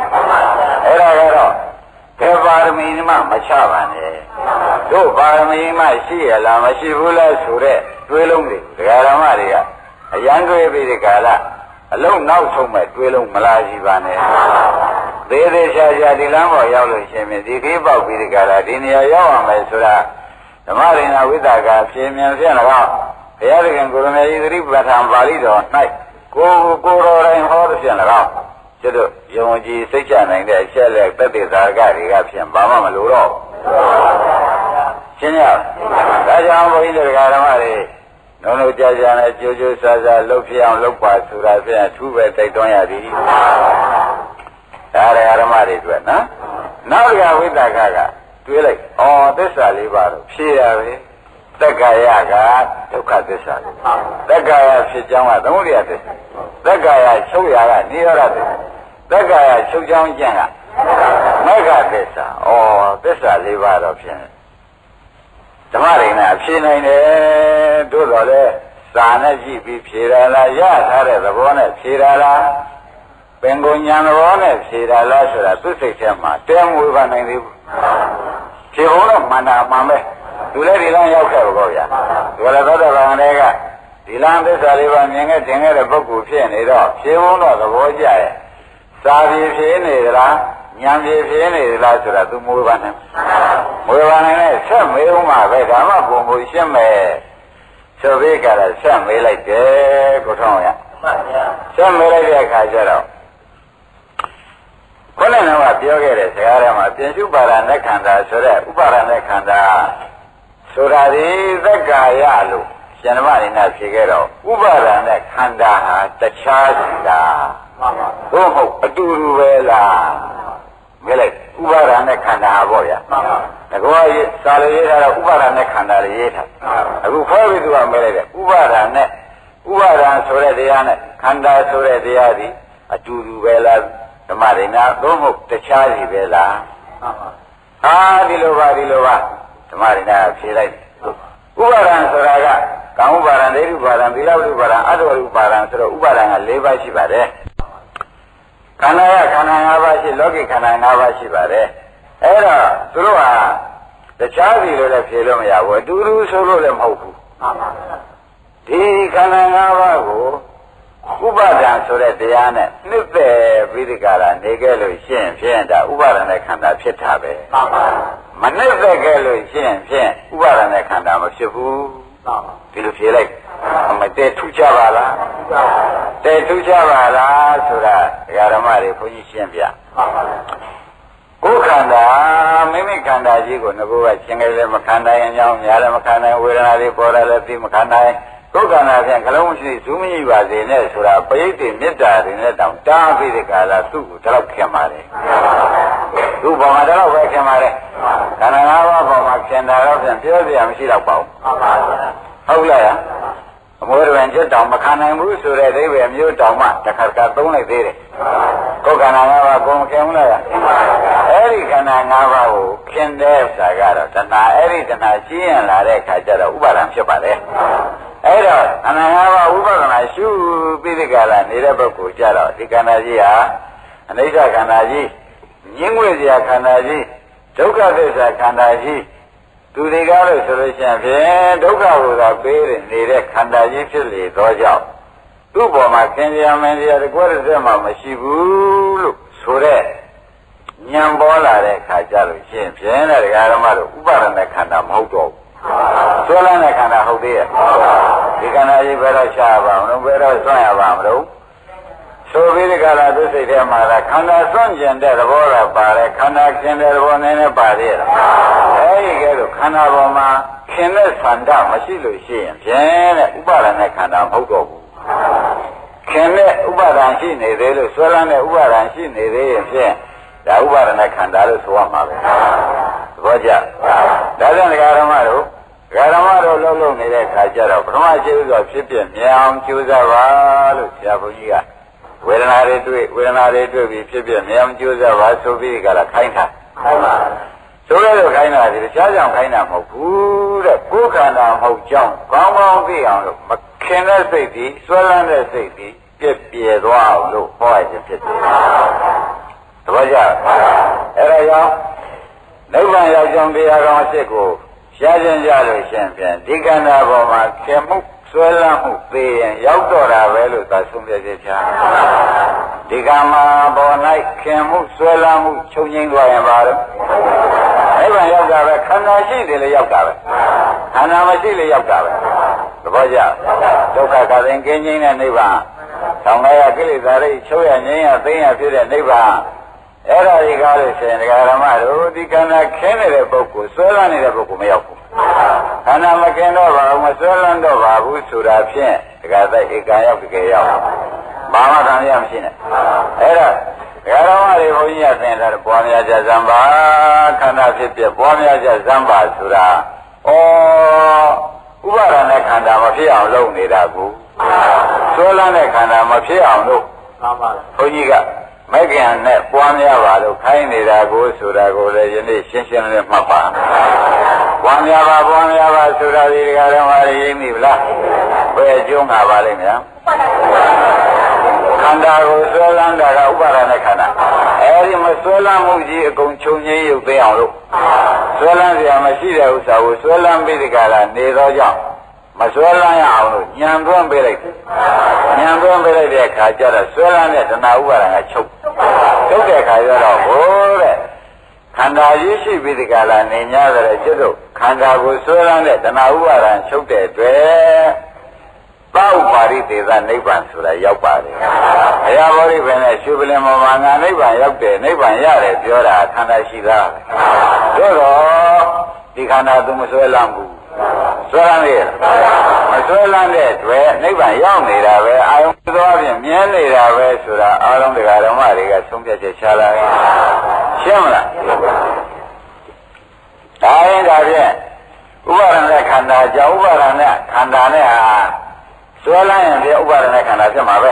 S2: အဲ့ဒါကတော့ကေပါရမီမှမချပါနဲ့တို့ပါရမီမှရှိရလားမရှိဘူးလားဆိုတဲ့တွေးလုံးတွေဒကာရမတွေကအရန်တွေးပြီးဒီကာလအလုံးနောက်ဆုံးမဲ့တွေးလုံးမလာရှိပါနဲ့သေးသေးချာချာဒီလမ်းပေါ်ရောက်လို့ရှင်မြင်ဒီခေးပေါက်ပြီးဒီကာလဒီနေရာရောက်အောင်မယ်ဆိုတာဓမ္မရိဏဝိသကာဖြေမြင်ဖြင့်၎င်းဘုရားသခင်ကိုရမေဤသတိပဋ္ဌာန်ပါဠိတော်၌ကိုတော်တိုင်းဟောသဖြင့်၎င်းကျွတ်ယုံကြည်စိတ်ချနိုင်တဲ့အချက်လက်တသက်သာကတွေကဖြင့်ဘာမှမလိုတော့ရှင်းရဒါကြောင့်ဘုန်းကြီးတို့ဓမ္မတွေလုံးလုံးကြာကြာနဲ့ကြိုးကြိုးဆာဆာလှုပ်ဖြစ်အောင်လှုပ်ပါဆိုတာဖြင့်အထူးပဲတိုက်တွန်းရသည်ဒါရဓမ္မတွေတွေ့နော်နောက်ကဝိသကကတွေးလိုက်သစ္စာလေးပါတော့ဖြေရပဲသက္ကာယကဒုက္ခသစ္စာသက္ကာယဖြစ်ကြောင်းကသမုဒယသစ္စာသက္ကာယချုပ်ရာကနိရောဓသစ္စာသက္ကာယချုပ်ကြောင်းကျင့်ကမေဃသစ္စာသစ္စာလေးပါတော့ဖြင့်ဓမ္မရိနာဖြေနိုင်တယ်တို့တော်လဲစာနဲ့ကြည့်ပြီးဖြေရလားရထားတဲ့သဘောနဲ့ဖြေရလားပင်ကိုညာသဘောနဲ့ဖြေရလားဆိုတာသူ့စိတ်ထဲမှာတဲမဝေပါနိုင်သေးဘူးဖြေဖို့တော့မှန်တာမှန်ပဲသူလည်းဒီလမ်းရောက်ခဲ့ပါဗျာဒီလိုသောတာပန်တွေကဒီလမ်းသစ္စာလေးပါမြင်ခဲ့တင်ခဲ့တဲ့ပုဂ္ဂိုလ်ဖြစ်နေတော့ဖြေဖို့တော့သဘောကျရဲ့စာပြေဖြေနေသလားဉာဏ်ပြေဖြေနေသလားဆိုတာသူမဝေပါနိုင်မဝေပါနိုင်နဲ့ဆက်မေးဦးမှာပဲဒါမှပုံပုံရှင်းမယ်ဆိုပြီးကြတော့ဆက်မေးလိုက်တယ်ကိုထောင်းရဆက်မေးလိုက်တဲ့အခါကျတော့ခုနကပြောခဲ့တဲ့စကားထဲမှာပြင်စုပါဒနဲ့ခန္ဓာဆိုတဲ့ဥပါဒနဲ့ခန္ဓာဆိုတာဒီသက္ကာယလို့ရှင်ဓမ္မရင်းနဲ့ဖြေခဲ့တော့ဥပါဒနဲ့ခန္ဓာဟာတခြားစီလားမှန်ပါဘူးဟုတ်အတူတူပဲလားမဲလိုက်ဥပါဒနဲ့ခန္ဓာပေါ့ဗျာမှန်ပါတကောစာလေးရေးထားတော့ဥပါဒနဲ့ခန္ဓာလေးရေးထားအခုခွဲပြီးသူကမဲလိုက်တယ်ဥပါဒနဲ့ဥပါဒဆိုတဲ့တရားနဲ့ခန္ဓာဆိုတဲ့တရားဒီအတူတူပဲလားဓမ္မရင်းနာသို့မဟုတ်တခြားစီပဲလားမှန်ပါဟာဒီလိုပါဓမ္မရင်းနာဖြေလိုက်ဥပါဒံဆိုတာကကာမဥပါဒံဒိဋ္ဌိဥပါဒံသီလဥပါဒံအတ္တဥပါဒံဆိုတော့ဥပါဒံက၄ပါးရှိပါတယ်ခန္ဓာရခန္ဓာ၅ပါးရှိလောကိခန္ဓာ၅ပါးရှိပါတယ်အဲ့တော့သူတို့ဟာတခြားစီလို့လည်းဖြေလို့မရဘူးအတူတူဆိုလို့လည်းမဟုတ်ဘူးဒီခန္ဓာ၅ပါးကိုဥပါဒံဆိုတဲ့တရားနဲ့နှစ်သက်ပြီးဒီကရာနေခဲ့လို့ရှင်းဖြင့်ဒါဥပါဒံနဲ့ခန္ဓာဖြစ်တာပဲမနှစ်သက်ခဲ့လို့ရှင်းဖြင့်ဥပါဒံနဲ့ခန္ဓာမဖြစ်ဘူးဒီလိုဖြေလိုက်အမတည့်ထူးခြားပါလားတည့်ထူးခြားပါလားဆိုတာဓမ္မတွေဘုန်းကြီးရှင်းပြကိုယ်ခန္ဓာမိမိခန္ဓာကြီးကိုငါကရှင်းခဲ့လည်းမခန္ဓာရင်ကြောင်းများလည်းမခန္ဓာဝေဒနာတွေပေါ်လာလည်းသိမခန္ဓာဒုက္ခနာဖြင့်ခလုံးမရှိဇူးမကြီးပါစေနဲ့ဆိုတာပရိသေမေတ္တာတွေနဲ့တောင်တားပြီးတဲ့ကာလသူ့ကိုတလောက်ခင်ပါတယ်သူ့ဘောမှာတလောက်ပဲခင်ပါတယ်ခန္ဓာ၅ပါးဘောမှာခင်တာတော့ဖြင့်ပြောစရာမရှိတော့ပါဘူးဟုတ်လားအမွေတွင်ကျွတ်တောင်မခံနိုင်ဘူးဆိုတဲ့အိဗယ်မျိုးတောင်မှတစ်ခါသုံးလိုက်သေးတယ်ကိုယ်ခန္ဓာ၅ပါးကိုမခင်ဘူးလားအဲ့ဒီခန္ဓာ၅ပါးကိုခင်တဲ့ဥစ္စာကတော့တဏှာအဲ့ဒီတဏှာရှင်းရင်လာတဲ့အခါကျတော့ဥပါဒံဖြစ်ပါတယ်အဲ့တော့ခန္ဓာ၅ပါးဝိပဿနာရှုပြီးဒီကလာနေတဲ့ပုဂ္ဂိုလ်ကြတော့ဒီခန္ဓာကြီးဟာအနိစ္စခန္ဓာကြီးညှင်းငွေစရာခန္ဓာကြီးဒုက္ခသစ္စာခန္ဓာကြီးသူတွေကားလို့ဆိုလို့ရှိရင်ဖြင့်ဒုက္ခဟူသာပေးနေတဲ့ခန္ဓာကြီးဖြစ်လေသောကြောင့်သူ့ပေါ်မှာသင်္ကြန်မင်းကြီးတကွက်တစ်စက်မှမရှိဘူးလို့ဆိုတဲ့ဉာဏ်ပေါ်လာတဲ့အခါကျလို့ရှိရင်ဖြင့်တဲ့ဓမ္မတို့ဥပါဒณะခန္ဓာမဟုတ်တော့ဘူးဆွဲလန်းတဲ့ခန္ဓာဟုတ်သေးရဲ့ဒီခန္ဓာကြီးဘယ်တော့ရှားပါမလို့ဘယ်တော့ဆွမ်းရပါမလို့ ဆိုပြီးဒီကလာသူစိတ်ထဲမှာခန္ဓာစွန့်ကျင်တဲ့သဘောကပါတယ်ခန္ဓာခင်တဲ့သဘောနည်းနည်းပါသေးတယ်အဲဒီကဲလို့ခန္ဓာပေါ်မှာခင်တဲ့ဆန္ဒမရှိလို့ရှိရင်ဖြင့်တဲ့ဥပါဒณะခန္ဓာမဟုတ်တော့ဘူးခင်တဲ့ဥပါဒံရှိနေသေးလို့ဆွဲလန်းတဲ့ဥပါဒံရှိနေသေးရင်ဖြင့်ဒါဥပါဒณะခန္ဓာလို့ဆိုရမှာပဲသဘောကျဒါကြောင့်ဒကာဓမ္မတို့လုံးလုံးနေတဲ့ခါကျတော့ပထမရှိဥစွာဖြစ်ပြမြင်အောင်ကြိုးစားပါလို့ဆရာဘုန်းကြီးကဝေဒနာတွေတွေ့ပြီးဖြစ်ပြမြင်အောင်ကြိုးစားပါဆိုပြီးကြတာခိုင်းတာဆိုရလို့ခိုင်းတာဒီတခြားကြောင့်ခိုင်းတာမဟုတ်ဘူးတဲ့ကိုယ်ခန္ဓာမဟုတ်ကြောင်းကောင်းကောင်းသိအောင်လို့မခင်တဲ့စိတ်ကြီးဆွဲလန်းတဲ့စိတ်ကြီးပြည့်ပြည့်သွားအောင်လို့ဟောရခြင်းဖြစ်တယ်သဘောကျအဲ့ဒါကြောင့်နိဗ္ဗာန်ရောက်ကြောင်းတရားတော်အစ်ကိုရှားခြင်းကြလို့ရှင်ဖြင့်ဒီခန္ဓာပေါ်မှာခင်မှုဆွဲလန်းမှုသိရင်ရောက်တော့တာပဲလို့သာဆုံးဖြတ်ချက်ချာဒီကံမှာပေါ်၌ခင်မှုဆွဲလန်းမှုချုပ်ငြိမ်းသွားရင်ပါတော့နိဗ္ဗာန်ရောက်တာပဲခန္ဓာရှိတယ်လေရောက်တာပဲခန္ဓာမရှိလေရောက်တာပဲသဘောကျဒုက္ခကရင်ကင်းငြိမ်းတဲ့နိဗ္ဗာန်ဆောင်းရကိလေသာတွေချုပ်ရငြိမ်းရသိရဖြစ်တဲ့နိဗ္ဗာန်အဲ့ဒါဒီကားလို့ဆိုရင်ဒကာဓမ္မတို့ဒီခန္ဓာခင်းနေတဲ့ပုဂ္ဂိုလ်ဆွဲလန်းနေတဲ့ပုဂ္ဂိုလ်မရောက်ဘူးခန္ဓာမခင်းတော့ပါဘူးမဆွဲလန်းတော့ပါဘူးဆိုတာဖြင့်ဒကာသိဧကံရောက်တကယ်ရောက်ဘာမှခံရမရှိနဲ့အဲ့ဒါဒကာဓမ္မတွေဘုန်းကြီးကသင်တာပွားများကြဇံပါခန္ဓာဖြစ်ပြပွားများကြဇံပါဆိုတာဥပါဒณะခန္ဓာမဖြစ်အောင်လုပ်နေတာကိုဆွဲလန်းတဲ့ခန္ဓာမဖြစ်အောင်လို့ဘုန်းကြီးကမဂ္ဂင်နဲ့ပွားများပါလို့ခိုင်းနေတာကိုဆိုတာကိုလည်းယနေ့ရှင်းရှင်းလင်းမှတ်ပါပွားများပါဆိုတာဒီကရမရင်းမိဗလားဘယ်ကျုံးတာပါလိမ့်များခန္ဓာကိုဆွဲလန်းတာကဥပါဒณะခန္ဓာအဲဒီမဆွဲလန်းမှုကြီးအကုန်ချုပ်ငြိမ်းရုပ်သိအောင်လို့ဆွဲလန်းစရာမရှိတဲ့ဥစ္စာကိုဆွဲလန်းပြီးဒီကလာနေသောကြောင့်မဆွဲလန်းရအောင်လို့ညံသွင်းပေးလိုက်တဲ့အခါကျတော့ဆွဲလန်းတဲ့တဏှာဥပါဒကချုပ်တဲ့အခါကျတော့ဟိုတဲ့ခန္ဓာကြီးရှိပြီးဒီကလာနေ냐တဲ့ကျွတ်တို့ခန္ဓာကိုဆွဲလန်းတဲ့တဏှာဥပါဒချုပ်တဲ့အတွက်သောပါရိသေသနိဗ္ဗာန်ဆိုတာရောက်ပါတယ်ဘုရားဘောဓိပင်နဲ့ရှုပလင်မောမှာငါနိဗ္ဗာန်ရောက်တယ်နိဗ္ဗာန်ရတယ်ပြောတာခန္ဓာရှိသားတို့တော့ဒီခန္ဓာသူမဆွဲလန်းဘူးဆွဲလန်းနေမဆွဲလန်းတဲ့အတွက်နိဗ္ဗာန်ရောက်နေတာပဲအာယုံသွားပြင်မြင်နေတာပဲဆိုတာအားလုံးတရားဓမ္မတွေကဆုံးဖြတ်ချက်ချလာတယ်ရှင်းမလားဒါရင်ဒါဖြင့်ဥပါဒณะခန္ဓာကြောင့်ဥပါဒณะခန္ဓာနဲ့ဟာဆွဲလန်းရင်ပြဥပါဒณะခန္ဓာဖြစ်မှာပဲ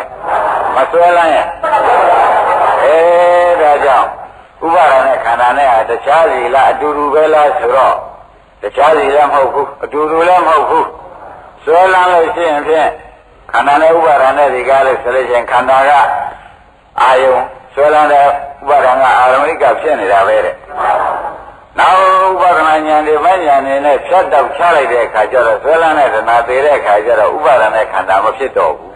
S2: မဆွဲလန်းရင်ဒါကြောင့်ဥပါဒณะခန္ဓာနဲ့ဟာတခြားစီလားအတူတူပဲလားဆိုတော့တခြားစီလည်းမဟုတ်ဘူးအတူတူလည်းမဟုတ်ဘူးဆွဲလန်းလို့ရှိရင်ဖြင့်ခန္ဓာနဲ့ဥပါဒณะဒီကားလို့ဆိုလို့ရှိရင်ခန္ဓာကအာယုံဆွဲလန်းတဲ့ဥပါဒณะအာရုံိကဖြစ်နေတာပဲတဲ့နောက်ဥပါဒနာဉာဏ်တွေမဉာဏ်တွေနဲ့ဖြတ်တောက်ချလိုက်တဲ့အခါကျတော့ဆွဲလန်းတဲ့တဏှာသေးတဲ့အခါကျတော့ဥပါဒณะခန္ဓာမဖြစ်တော့ဘူး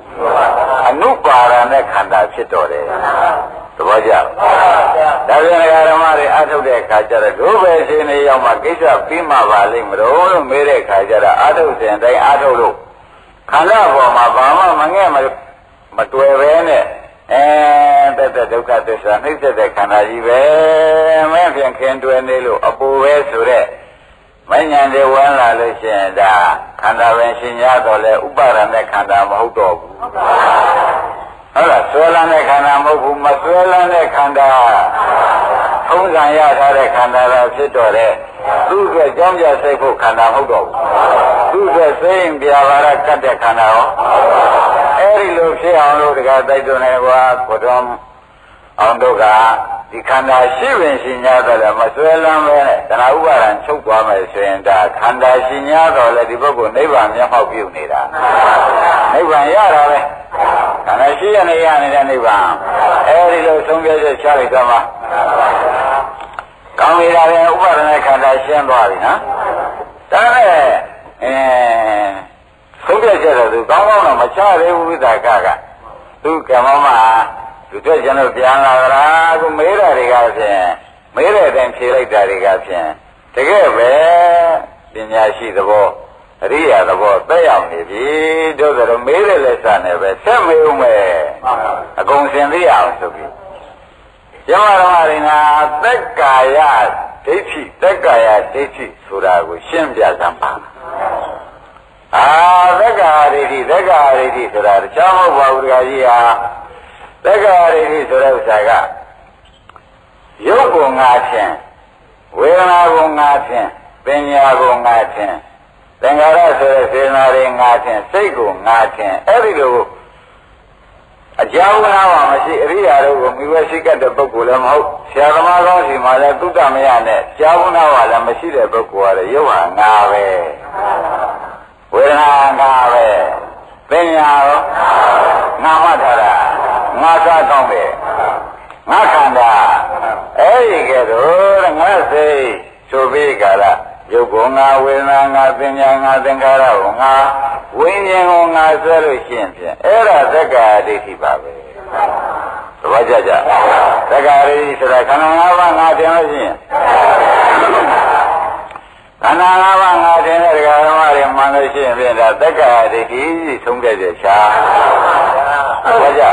S2: အနုပါဒณะခန္ဓာဖြစ်တော့တယ်သဘောကျဒါပြန်ဓမ္မတွေအထုတ်တဲ့အခါကျတော့ဒုပဲရှင်နေရောက်မှကိစ္စပြီးမှပါလိမ့်မလို့မေးတဲ့အခါကျတော့အထုတ်စဉ်တိုင်းအထုတ်လို့ခန္ဓာပေါ်မှာဘာမှမငဲ့မတွေ့ပဲနဲ့တက်ဒုက္ခသစ္စာနှိမ့်တဲ့ခန္ဓာကြီးပဲမင်းဖြင့်ခင်တွယ်နေလို့အပူပဲဆိုတဲ့မဉ္ဇဉ်တွေဝင်လာလို့ရှိရင်ဒါခန္ဓာပဲရှင်ရတော့လေဥပါဒณะခန္ဓာမဟုတ်တော့ဘူးဟုတ်လားဆွဲလန်းတဲ့ခန္ဓာမဟုတ်ဘူးမဆွဲလန်းတဲ့ခန္ဓာထုံးစံရထားတဲ့ခန္ဓာသာဖြစ်တော့တယ်သူ့အတွက်ကြောင်းကြစိတ်ဖို့ခန္ဓာမဟုတ်တော့ဘူးသူ့အတွက်စိတ်ပြာပါရကတ်တဲ့ခန္ဓာရောအဲဒီလိုဖြစ်အောင်လို့တကတိုက်တွန်းနေကွာကိုတော်အောင်တို့ကဒီခန္ဓာရှိပင်ရှိ냐တော့လည်းမဆွဲလန်းပဲတဏှာဥပါဒံချုပ်သွားမယ်ဆိုရင်ဒါခန္ဓာရှိ냐တော့လည်းဒီပုဂ္ဂိုလ်နိဗ္ဗာန်မျက်မှောက်ပြုနေတာနိဗ္ဗာန်ရတာပဲခန္ဓာရှိရနေတဲ့နိဗ္ဗာန်အဲဒီလိုဆုံးဖြတ်ချက်ချလိုက်တော့မှကောင်းပြီလားဥပါဒณะခန္ဓာရှင်းသွားပြီနော်ဒါနဲ့ဆုံးဖြတ်ချက်တော့သူကောင်းကောင်းတော့မချသေးဘူးဝိသကကသူကမ္မမှာသူတို့ကျွန်တော်ပြန်လာကြလားခုမေးတာတွေကဖြင့်မေးတဲ့အတိုင်းဖြေလိုက်တာတွေကဖြင့်တကယ်ပဲပညာရှိသဘော အရိယာသဘောသက်ရောက်နေပြီတို့ဆိုတော့မေးတဲ့လက်စနဲ့ပဲဆက်မေးဦးမယ်အကုန်စင်သိအောင်ဆိုပြီးယမဓမ္မရိနာသက်ကာယဒိဋ္ဌိသက်ကာယဒိဋ္ဌိဆိုတာကိုရှင်းပြစမ်းပါသက်ကာဒိဋ္ဌိသက်ကာဒိဋ္ဌိဆိုတာတခြားမဟုတ်ပါဘူးတခါကြီးဟာသက်ကာဒိဋ္ဌိဆိုတဲ့ဥစ္စာကရုပ်ကိုငါဖြင့်ဝေဒနာကိုငါဖြင့်ပညာကိုငါဖြင့်သင်္ခါရဆိုတဲ့စေနာတွေငါဖြင့်စိတ်ကိုငါဖြင့်အဲ့ဒီလိုအကြောင်းနာမှာမရှိအရိယာတို့ကိုမိဘရှိကတဲ့ပုဂ္ဂိုလ်လည်းမဟုတ်ဆရာသမားကောင်းစီမှာလည်းသုတ္တမရနဲ့ကြောင်းနာမှာလည်းမရှိတဲ့ပုဂ္ဂိုလ်ကလည်းရုပ်ဟာငါပဲဝေဒနာငါပဲပညာရောငါမှတ်ထားတာငါစားကောင်းတယ်ငါခန္ဓာအဲ့ဒီကဲတော့ငါစိတ်ဆိုပြီးကြလားရုပ်ကိုငါဝေဒနာငါပညာငါသင်္ခါရကိုငါဝိညာဉ်ကိုငါဆွဲလို့ရှိရင်ဖြင့်အဲ့ဒါသက္ကာဒိဋ္ဌိပါပဲသဘောကျကြသက္ကာဒိဋ္ဌိဆိုတာခန္ဓာ၅ပါးငါတင်လို့ရှိရင်ခန္ဓာ၅ပါးငါတင်တဲ့ဒကာဓမ္မတွေမှန်လို့ရှိရင်ဖြင့်ဒါသက္ကာဒိဋ္ဌိဆုံးဖြတ်ချက်ချာသဘောကျ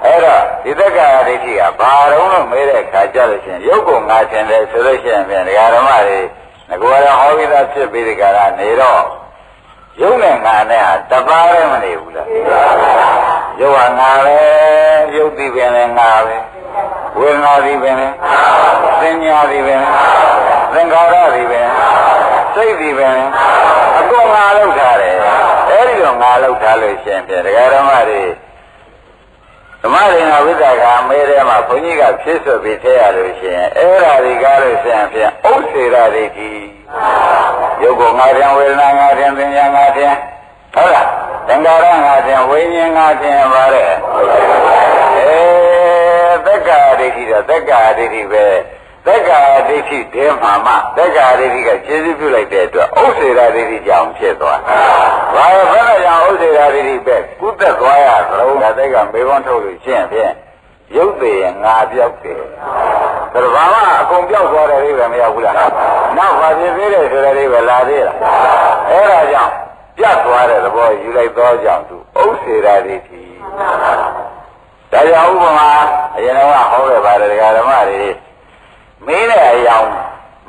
S2: အဲ့တော့ဒီသက္ကာဒိဋ္ဌိကဘာတော့လို့မေးတဲ့အခါကျလို့ရှိရင်ရုပ်ကိုငါတင်တယ်ဆိုလို့ရှိရင်ဖြင့်ဒကာဓမ္မတွေငါကလည်းဟောပြီးသားဖြစ်ပြီးဒီကရာနေတော့ရုပ်နဲ့ငါနဲ့ဟာတပါးလည်းမနေဘူးလားရုပ်ဟာငါပဲရုပ်သည်ပင်လည်းငါပဲဝေဒနာသည်ပင်လည်းသင်ညာသည်ပင်သင်္ခါရသည်ပင်စိတ်သည်ပင်အကုန်ငါလောက်ထားတယ်အဲဒီတော့ငါလောက်ထားလို့ရှိရင်ဖြင့်ဒကာဓမ္မတွေဓမ္မရိနာဝိသကာမဲထဲမှာဘုန်းကြီးကဖြည့်ဆွတ်ပြီးထည့်ရလို့ရှိရင်အဲ့ဓာဒီကားလို့ရှိရင်ဖြင့်ဥစ္စေရဒိဋ္ဌိရုပ်ကိုငါထင်ဝေဒနာငါထင်ပညာငါထင်ဟုတ်လားသင်္ခါရငါထင်ဝိညာဉ်ငါထင်ပါတဲ့သက္ကာဒိဋ္ဌိတော့သက္ကာဒိဋ္ဌိပဲသက္ကာဒိဋ္ဌိတဲမှာမှသက္ကာဒိဋ္ဌိကခြေစည်းပြုလိုက်တဲ့အတွက်ဥစ္စေရဒိဋ္ဌိကြောင့်ဖြစ်သွားဘာလို့ဘယ်နဲ့ကြောင့်ဥစ္စေရဒိဋ္ဌိပဲကုသက်သွားရသလုံးဒါသိကမေဘွန်းထုတ်လို့ရှင်းဖြင့်ရုပ်သေးရင်ငါပြောက်တယ်ဒါတော့ဘာမှအကုန်ပြောက်သွားတဲ့အိဗယ်မရောက်ဘူးလားနောက်ဘာဖြစ်သေးတယ်ဆိုတဲ့အိဗယ်လာသေးလားအဲ့ဒါကြောင့်ပြတ်သွားတဲ့သဘောယူလိုက်သောကြောင့်သူဥစ္စေရဒိဋ္ဌိဒါကြောင့်ဥပမာအရင်ကဟောခဲ့ပါတယ်ဒကာဓမ္မတွေမင်းနဲ့အယောင်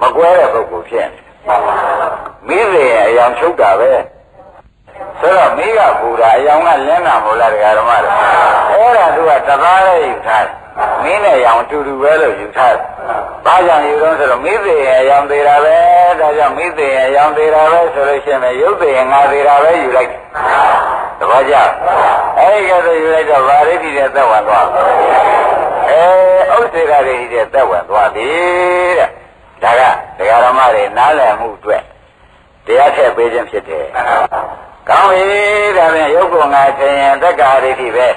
S2: မကွဲတဲ့ပုဂ္ဂိုလ်ဖြစ်မင်းတွေအယောင်ချုပ်တာပဲဆိုတော့မိကပူတာအယောင်ကလင်းတာမဟုတ်လားဒကာဓမ္မတွေအဲ့ဒါသူကတပါးလေးယူထားမင်းနဲ့အယောင်တူတူပဲလို့ယူထားဘာကြောင့်ယူတော့ဆိုတော့မိသေးရဲ့အယောင်သေးတာပဲဒါကြောင့်မိသေးရဲ့အယောင်သေးတာပဲဆိုလို့ရှိရင်ရုပ်သေးရဲ့ငါသေးတာပဲယူလိုက်သဘောကျအဲ့ဒီကတည်းကယူလိုက်တော့ဗာရိတိတဲ့သက်ဝင်သွားဥစ္စေရဒိဋ္ဌိတဲ့သက်ဝင်သွားပြီတဲ့ဒါကဒကာဓမ္မတွေနားလည်မှုအတွက်တရားထည့်ပေးခြင်းဖြစ်တယ်ကောင်းပြီဒါဖြင့်ရုပ်ကိုငါထင်ရင်သက္ကာဒိဋ္ဌိပဲ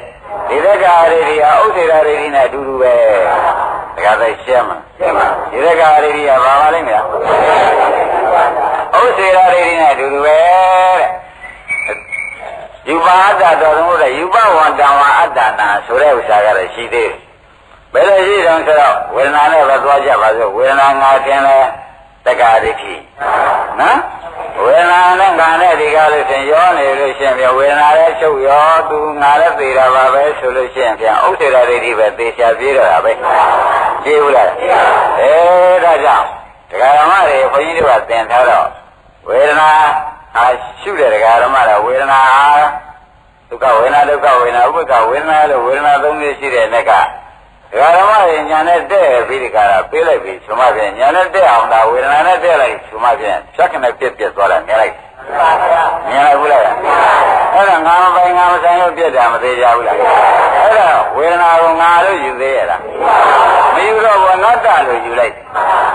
S2: ဒီသက္ကာဒိဋ္ဌိဟာဥစ္စေရဒိဋ္ဌိနဲ့အတူတူပဲဒကာသိရှင်းမလားဒီသက္ကာဒိဋ္ဌိကဘာမှလိမ့်မလားဥစ္စေရဒိဋ္ဌိနဲ့အတူတူပဲတဲ့ယူပါအတ္တတော်လို့တဲ့ယူပဝန္တံဝအတ္တနာဆိုတဲ့ဥစ္စာကတော့ရှိသေးတယ်ဘယ်လိုရှိတုံးဆိုတော့ဝေဒနာနဲ့ပဲသွားကြပါစို့ဝေဒနာငါထင်လဲသက္ကာဒိဋ္ဌိနော်ဝေဒနာနဲ့ငါနဲ့ဒီကားလို့ရှင်ရောနေလို့ရှင်ပြဝေဒနာလည်းချုပ်ရောသူငါလည်းသိတာပါပဲဆိုလို့ရှင်ပြန်ဥစ္စေရဒိဋ္ဌိပဲသိချပြေးတော့တာပဲကြည့်ဘူးလားဒါကြောင့်ဒကာဓမ္မတွေဘုန်းကြီးတို့ကသင်ထားတော့ဝေဒနာရှုတဲ့ဒကာဓမ္မတွေဝေဒနာဒုက္ခဝေဒနာဒုက္ခဝေဒနာဥပ္ပခဝေဒနာလို့ဝေဒနာ၃မျိုးရှိတဲ့နဲ့ကဒကာဓမ္မတွေညာနဲ့တဲ့ပြီးဒီကရာပေးလိုက်ပြီးဆိုမှပြန်ညာနဲ့တဲ့အောင်ဒါဝေဒနာနဲ့တဲ့လိုက်ဆိုမှပြန်ဖြတ်ခနဲ့ပြက်သွားတာမြင်လိုက်မြင်လိုက်ဘူးလားအဲ့ဒါငါမပိုင်ငါမဆိုင်လို့ပြက်တာမသေးကြဘူးလားအဲ့ဒါဝေဒနာကိုငါလို့ယူသေးရလားမယူတော့ဘောနတ္တလို့ယူလိုက်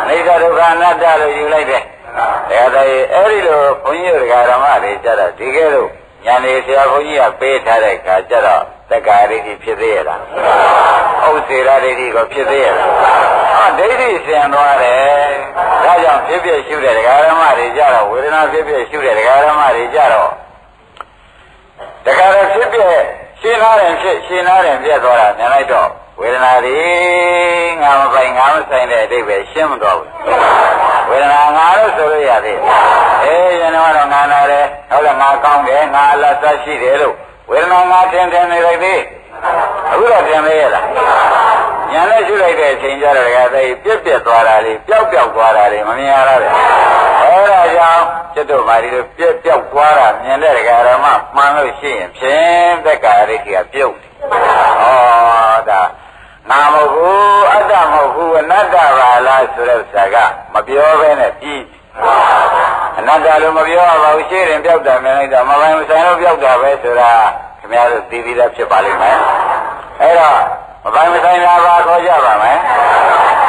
S2: အိဋ္ဌဒုက္ခအနတ္တလို့ယူလိုက်တယ်ဒါကြတဲ့အဲ့ဒီလိုဘုန်းကြီးတို့ဓမ္မတွေကြတော့ဒီကဲတော့ညာနေဆရာဘုန်းကြီးကပေးထားတဲ့အခါကျတော့သက္ကာဒိဋ္ဌိဖြစ်သေးရဲ့လားဥစ္စေရဒိဋ္ဌိကိုဖြစ်သေးရဲ့လားဒိဋ္ဌိဆင်သွားတယ်ဒါကြောင့်ဖြစ်ဖြစ်ရှုတဲ့ဓမ္မတွေကြတော့ဝေဒနာဖြစ်ဖြစ်ရှုတဲ့ဓမ္မတွေကြတော့တခါတော့ဖြစ်ဖြစ်ရှင်းသားတယ်ဖြစ်ရှင်းသားတယ်ပြတ်သွားတာမြင်လိုက်တော့ဝေဒနာတွေငါမပိုင်ငါမဆိုင်တဲ့အတိတ်ပဲရှင်းမသွားဘူးဝ ဝေဒနာငါလို့ဆိုလို့ရသေးတယ်ရင်တော့ငါနာတယ်ဟုတ်လားငါကောင်းတယ်ငါအလတ်သက်ရှိတယ်လို့ဝေဒနာငါထင်နေလိုက်သေးအခုတော့ထင်သေးရလားညာနဲ့ရှုလိုက်တဲ့အချိန်ကျတော့ကတည်းကပြက်သွားတာလေးပျောက်သွားတာလေးမမြင်ရတော့ဘူးအဲဒါကြောင့်จิตတို့မာဒီလိုပြက်သွားတာမြင်တဲ့ဓမ္မမှန်လို့ရှိရင်ဖြင့်သက်္ကာရိတိကပြုတ်တယ်ဩဒါနာမဟုတ်ဘူးအတ္တမဟုတ်ဘူးအနတ္တပါလားဆိုတဲ့ဥစ္စာကမပြောဘဲနဲ့ပြီးအနတ္တလို့မပြောပါဘူးရှင်းရင်ပြောက်တာမြင်လိုက်တော့မပိုင်မဆိုင်လို့ပြောက်တာပဲဆိုတာခင်ဗျားတို့သိပြီးသားဖြစ်ပါလိမ့်မယ်အဲ့တော့မပိုင်မဆိုင်တာပါခေါ်ကြပါမယ်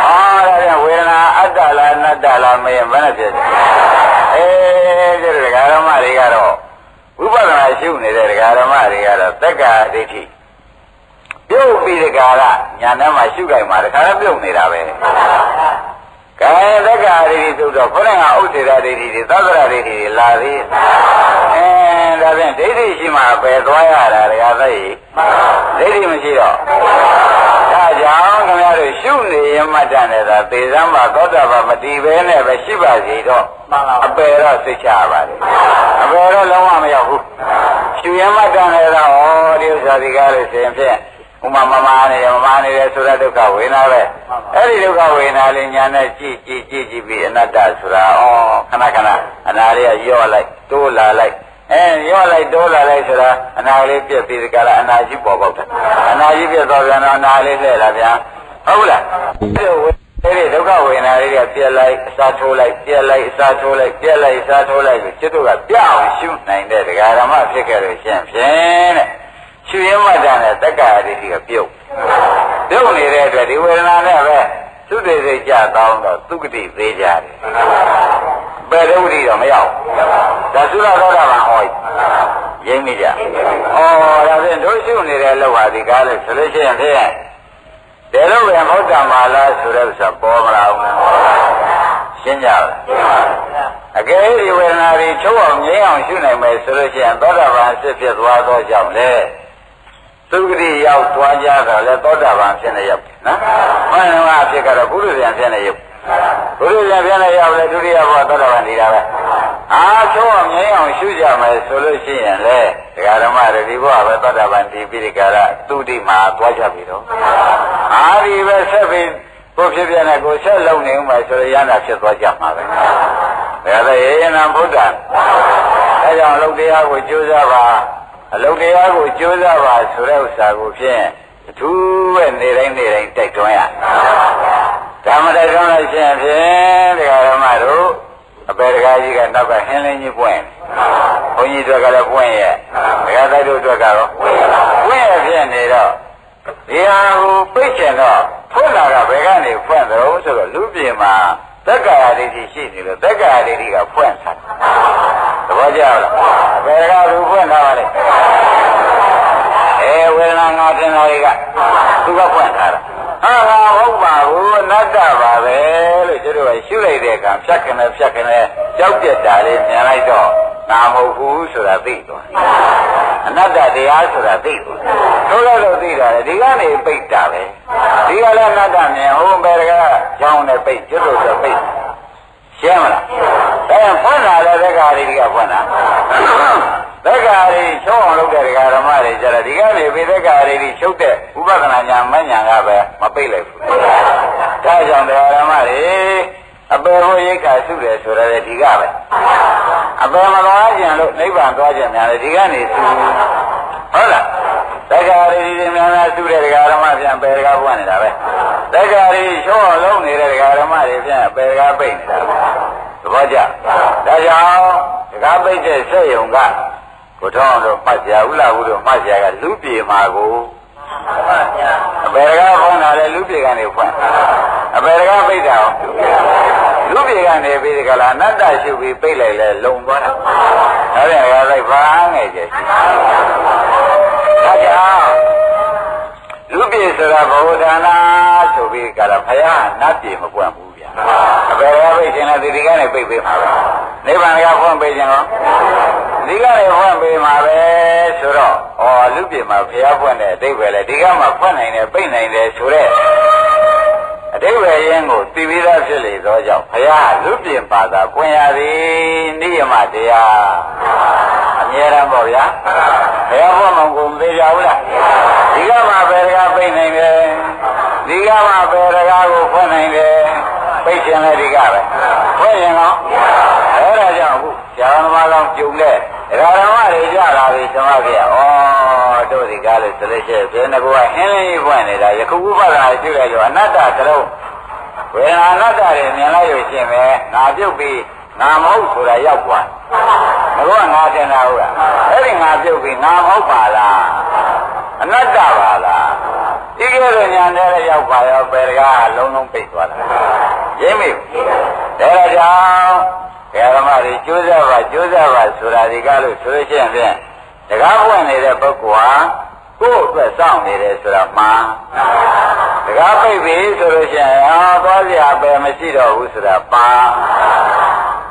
S2: ဟောဒါပြန်ဝေဒနာအတ္တလားအနတ္တလားမရင်ဘယ်နဲ့ဖြစ်လဲဒီဓမ္မတွေကတော့ဝိပဿနာရှုနေတဲ့ဓမ္မတွေကတော့သက္ကာဒိဋ္ဌိပြုတ်ပြီးတဲ့ကာလညာနဲ့မှရှုကြိုင်မှာတခါတော့ပြုတ်နေတာပဲ။ကဲသက္ကာဒိဋ္ဌိဆိုတော့ခေါင်းကဥဒေရာဒိဋ္ဌိတွေသဗ္ဗရာဒိဋ္ဌိတွေလာသေး။ဒါဖြင့်ဒိဋ္ဌိရှိမှပဲသွားရတာတခါသိဒိဋ္ဌိမရှိတော့ဒါကြောင့်ခင်ဗျားတို့ရှုနေရင်မှတ်တတ်နေတာသေသမ်းမှာသောတာပန်မတည်ပဲနဲ့ပဲရှိပါစီတော့အပယ်တော့သိချပါလေအပယ်တော့လုံးဝမရောက်ဘူးရှုရင်မှတ်တတ်နေတာဟောဒီဥစ္စာဒီကားလို့ဆိုရင်ဖြင့်ဥမာမမာနေတယ်ဆိုတဲ့ဒုက္ခဝေဒနာပဲအဲ့ဒီဒုက္ခဝေဒနာလေးညာနဲ့ကြည့်ပြီးအနတ္တဆိုတာခဏအနာလေးကရော့လိုက်တိုးလာလိုက်ရော့လိုက်တိုးလာလိုက်ဆိုတာအနာလေးပြက်ပြီးဒီကလာအနာကြီးပေါ်ပေါက်တယ်အနာကြီးပြက်တော့ပြန်တော့အနာလေးလှည့်လာပြန်ဟုတ်လားအဲ့ဒီဒုက္ခဝေဒနာလေးကပြက်လိုက်အစာထိုးလိုက်ပြက်လိုက်အစာထိုးလိုက်ပြက်လိုက်အစာထိုးလိုက်ကိုจิตတို့ကပြောင်းရှုနိုင်တဲ့ဒကာဓမ္မဖြစ်ခဲ့လို့ရှင်းဖြင့်တဲ့ရှုရမှတ်တဲ့သက္ကာဒိဋ္ဌိကပြုတ်နေတဲ့အတွက်ဒီဝေဒနာနဲ့ပဲသုတေစိတ်ကြတောင်းတော့သုကတိသေးကြတယ်ဘယ်ဒုက္ခတော့မရောက်ဒါသုရသောတာပန်ဟောရင်းမိကြဒါဖြင့်တို့ရှုနေတဲ့အလောက်ဟာဒီကားလို့ဆိုလို့ရှိရင်ဖြင့်ဒီလိုပဲမဟုတ်တာမလားဆိုတဲ့ဥစ္စာပေါ်မလာဘူးရှင်းကြပါအကယ်ဒီဝေဒနာတွေချုပ်အောင်ငြိမ်းအောင်ရှုနိုင်မယ်ဆိုလို့ရှိရင်သောတာပန်ဖြစ်ဖြစ်သွားသောကြောင့်လေသုဂတိရောက်သွားကြတော့လေသောတာပန်ဖြစ်နေရောက်နော်မှန်တော့အဖြစ်ကတော့ဘုရုဇဉ်ဖြစ်နေရောက်ဘုရုဇဉ်ဖြစ်နေရောက်လေဒုတိယဘောသောတာပန်နေတာပဲအားချုပ်အောင်ငြိမ်းအောင်ရှုကြမယ်ဆိုလို့ရှိရင်လေဒကာဓမ္မတွေဒီဘောပဲသောတာပန်ဒီပိရိကာရသုတိမှာသွားကြပြီတော့အားဒီပဲဆက်ပြီးကိုဖြစ်ပြနေကိုဆက်လုံနေဦးမယ်ဆိုရရနာဖြစ်သွားကြမှာပဲဒါလည်းယေနံဗုဒ္ဓအဲကြောင့်အလုတ်တရားကိုကြိုးစားပါအလုတ်တရားကိုကြိုးစားပါဆိုတဲ့ဥစ္စာကိုဖြင့်အထူးပဲနေတိုင်းတိုက်တွန်းရဓမ္မတိုက်တွန်းလို့ရှိရင်ဖြင့်ဒကာဓမ္မတို့အပေဒကာကြီးကနောက်ကဟင်းလင်းကြီးပွင့်ဘုန်းကြီးတို့ကလည်းပွင့်ရဲ့ဒကာတိုက်တို့အတွက်ကတော့ပွင့်ရဖြစ်နေတော့ဒီဟာကိုပိတ်ချင်တော့ဖွင့်လာတာဘယ်ကနေဖွင့်တော့ဆိုတော့လူပြေမှာသက္ကာယဒိဋ္ဌိရှိနေလို့သက္ကာယဒိဋ္ဌိကဖွင့်ထားသဘောကျလားဘယ်ကလူဖွင့်ထားပါလဲဝေဒနာငါတင်လာတွေကသူကဖွင့်ထားတာဟုတ်ပါဘူးအနတ္တပါပဲလို့ကျတို့ကရှုလိုက်တဲ့အခါဖြတ်ခနဲ့ကြောက်ပြက်တာလေးမြင်လိုက်တော့နာမဟုတ်ဘူးဆိုတာသိသွားအနတ္တတရားဆိုတာသိသွားလို့သိတာလေဒီကနေပိတ်တာပဲဒီကလည်းအနတ္တမြင်ဟိုဘယ်ကကြောင်းနဲ့ပိတ်ကျတို့ဆိုပိတ်ရှင်းမလားဒါဖွင့်လာတဲ့သက္ကာရီကဖွင့်တာသက္ကာရီချုပ်အောင်လုပ်တဲ့ဓမ္မတွေကြတယ်ဒီကနေပြီးသက္ကာရီချုပ်တဲ့ဥပဒနာညာမညာကပဲမပိတ်လိုက်ဘူးဒါကြောင့်ဓမ္မတွေအပေဟိုရိတ်ခါစုတယ်ဆိုရတဲ့ဒီကပဲအပေမသွားခြင်းလို့နိဗ္ဗာန်သွားခြင်းများတယ်ဒီကနေစုဟုတ်လားသက္ကာရီတွေများစုတဲ့ဓမ္မပြန်ပေကပွင့်နေတာပဲသက္ကာရီချုပ်အောင်လုပ်နေတဲ့ဓမ္မတွေပြန်ပေကပိတ်နေတာပဲသဘောကျဒါကြောင့်ဒကာပိတ်တဲ့စက်ယုံကကိုထောင်းတို့မှတ်ကြဥလာဘူးတို့မှတ်ကြကလူပြေမှာကိုအပေကဖွင့်တာလေလူပြေကနေဖွင့်အပေကပိတ်တာလူပြေကနေပြီးဒီကလာအနတ္တရှုပြီးပိတ်လိုက်လဲလုံသွားတာဒါပြန်ရလိုက်ဘာငယ်ကျရှိဒါကြောင့်လူပြေဆိုတာဘဝဒါနာဆိုပြီးကလာဖယားနတ်ပြေမပွင့်ဘူးဗျာအပေကပိတ်ခြင်းနဲ့ဒီကနေပိတ်ပေးမှာပဲနိဗ္ဗာန်ကဖွင့်ပေးခြင်းရောဒီကလည်းဖွင့်ပေးမှာပဲဆိုတော့လူပြေမှာဖျားဖွင့်တဲ့အတိတ်ပဲလေဒီကမှဖွင့်နိုင်တယ်ပိတ်နိုင်တယ်ဆိုတော့ အတိပ္ပယ်ရင်းကိုသိပြီးသားဖြစ်လေသောကြောင့်ဘုရားလူပြင်ပါသာပွင့်ရသည်နိယမတရားအမြဲတမ်းပေါ့ဗျာဘုရားဘုမောင်ကိုမသေးကြဘူးလားဒီကမှဘယ်တကားပိတ်နိုင်တယ်ဒီကမှဘယ်တကားကိုဖွင့်နိုင်တယ်ပိတ်ရှင်လည်းဒီကပဲဖွင့်ရင်တော့အဲဒါကြောင့်အခုဇာမလောင်ကျုံတဲ့ဓမ္မတွေကြလာပြီသမဂေဩတို့ဒီကားလို့ဆိုလို့ရှိရင်ဘယ်နှကောဟင်းလင်းကြီးပွင့်နေတာယခုဥပဒါရှိလိုက်တော့အနတ္တသလုံးဝေဒနာအနတ္တတွေမြင်လိုက်လို့ရှိရင်ပဲငါပြုတ်ပြီးငါမဟုတ်ဆိုတာရောက်သွားမကောငါတင်တာဟုတ်လားအဲ့ဒီငါပြုတ်ပြီးငါမဟုတ်ပါလားအနတ္တပါလားဒီကဲတော့ညာတဲ့ရောက်ပါရောဘယ်တကားလုံးလုံးပိတ်သွားတာရင်းမိဒါကြောင့်ဓမ္မတွေကျိုးစားပါဆိုတာဒီကားလို့ဆိုလို့ရှိရင်ဖြင့်တကားပွင့်နေတဲ့ပုဂ္ဂိုလ်ဟာကိုယ့်အတွက်စောင့်နေတယ်ဆိုတာမှန်တကားပိတ်ပြီဆိုလို့ရှိရင်သွားစရာပဲမရှိတော့ဘူးဆိုတာပါ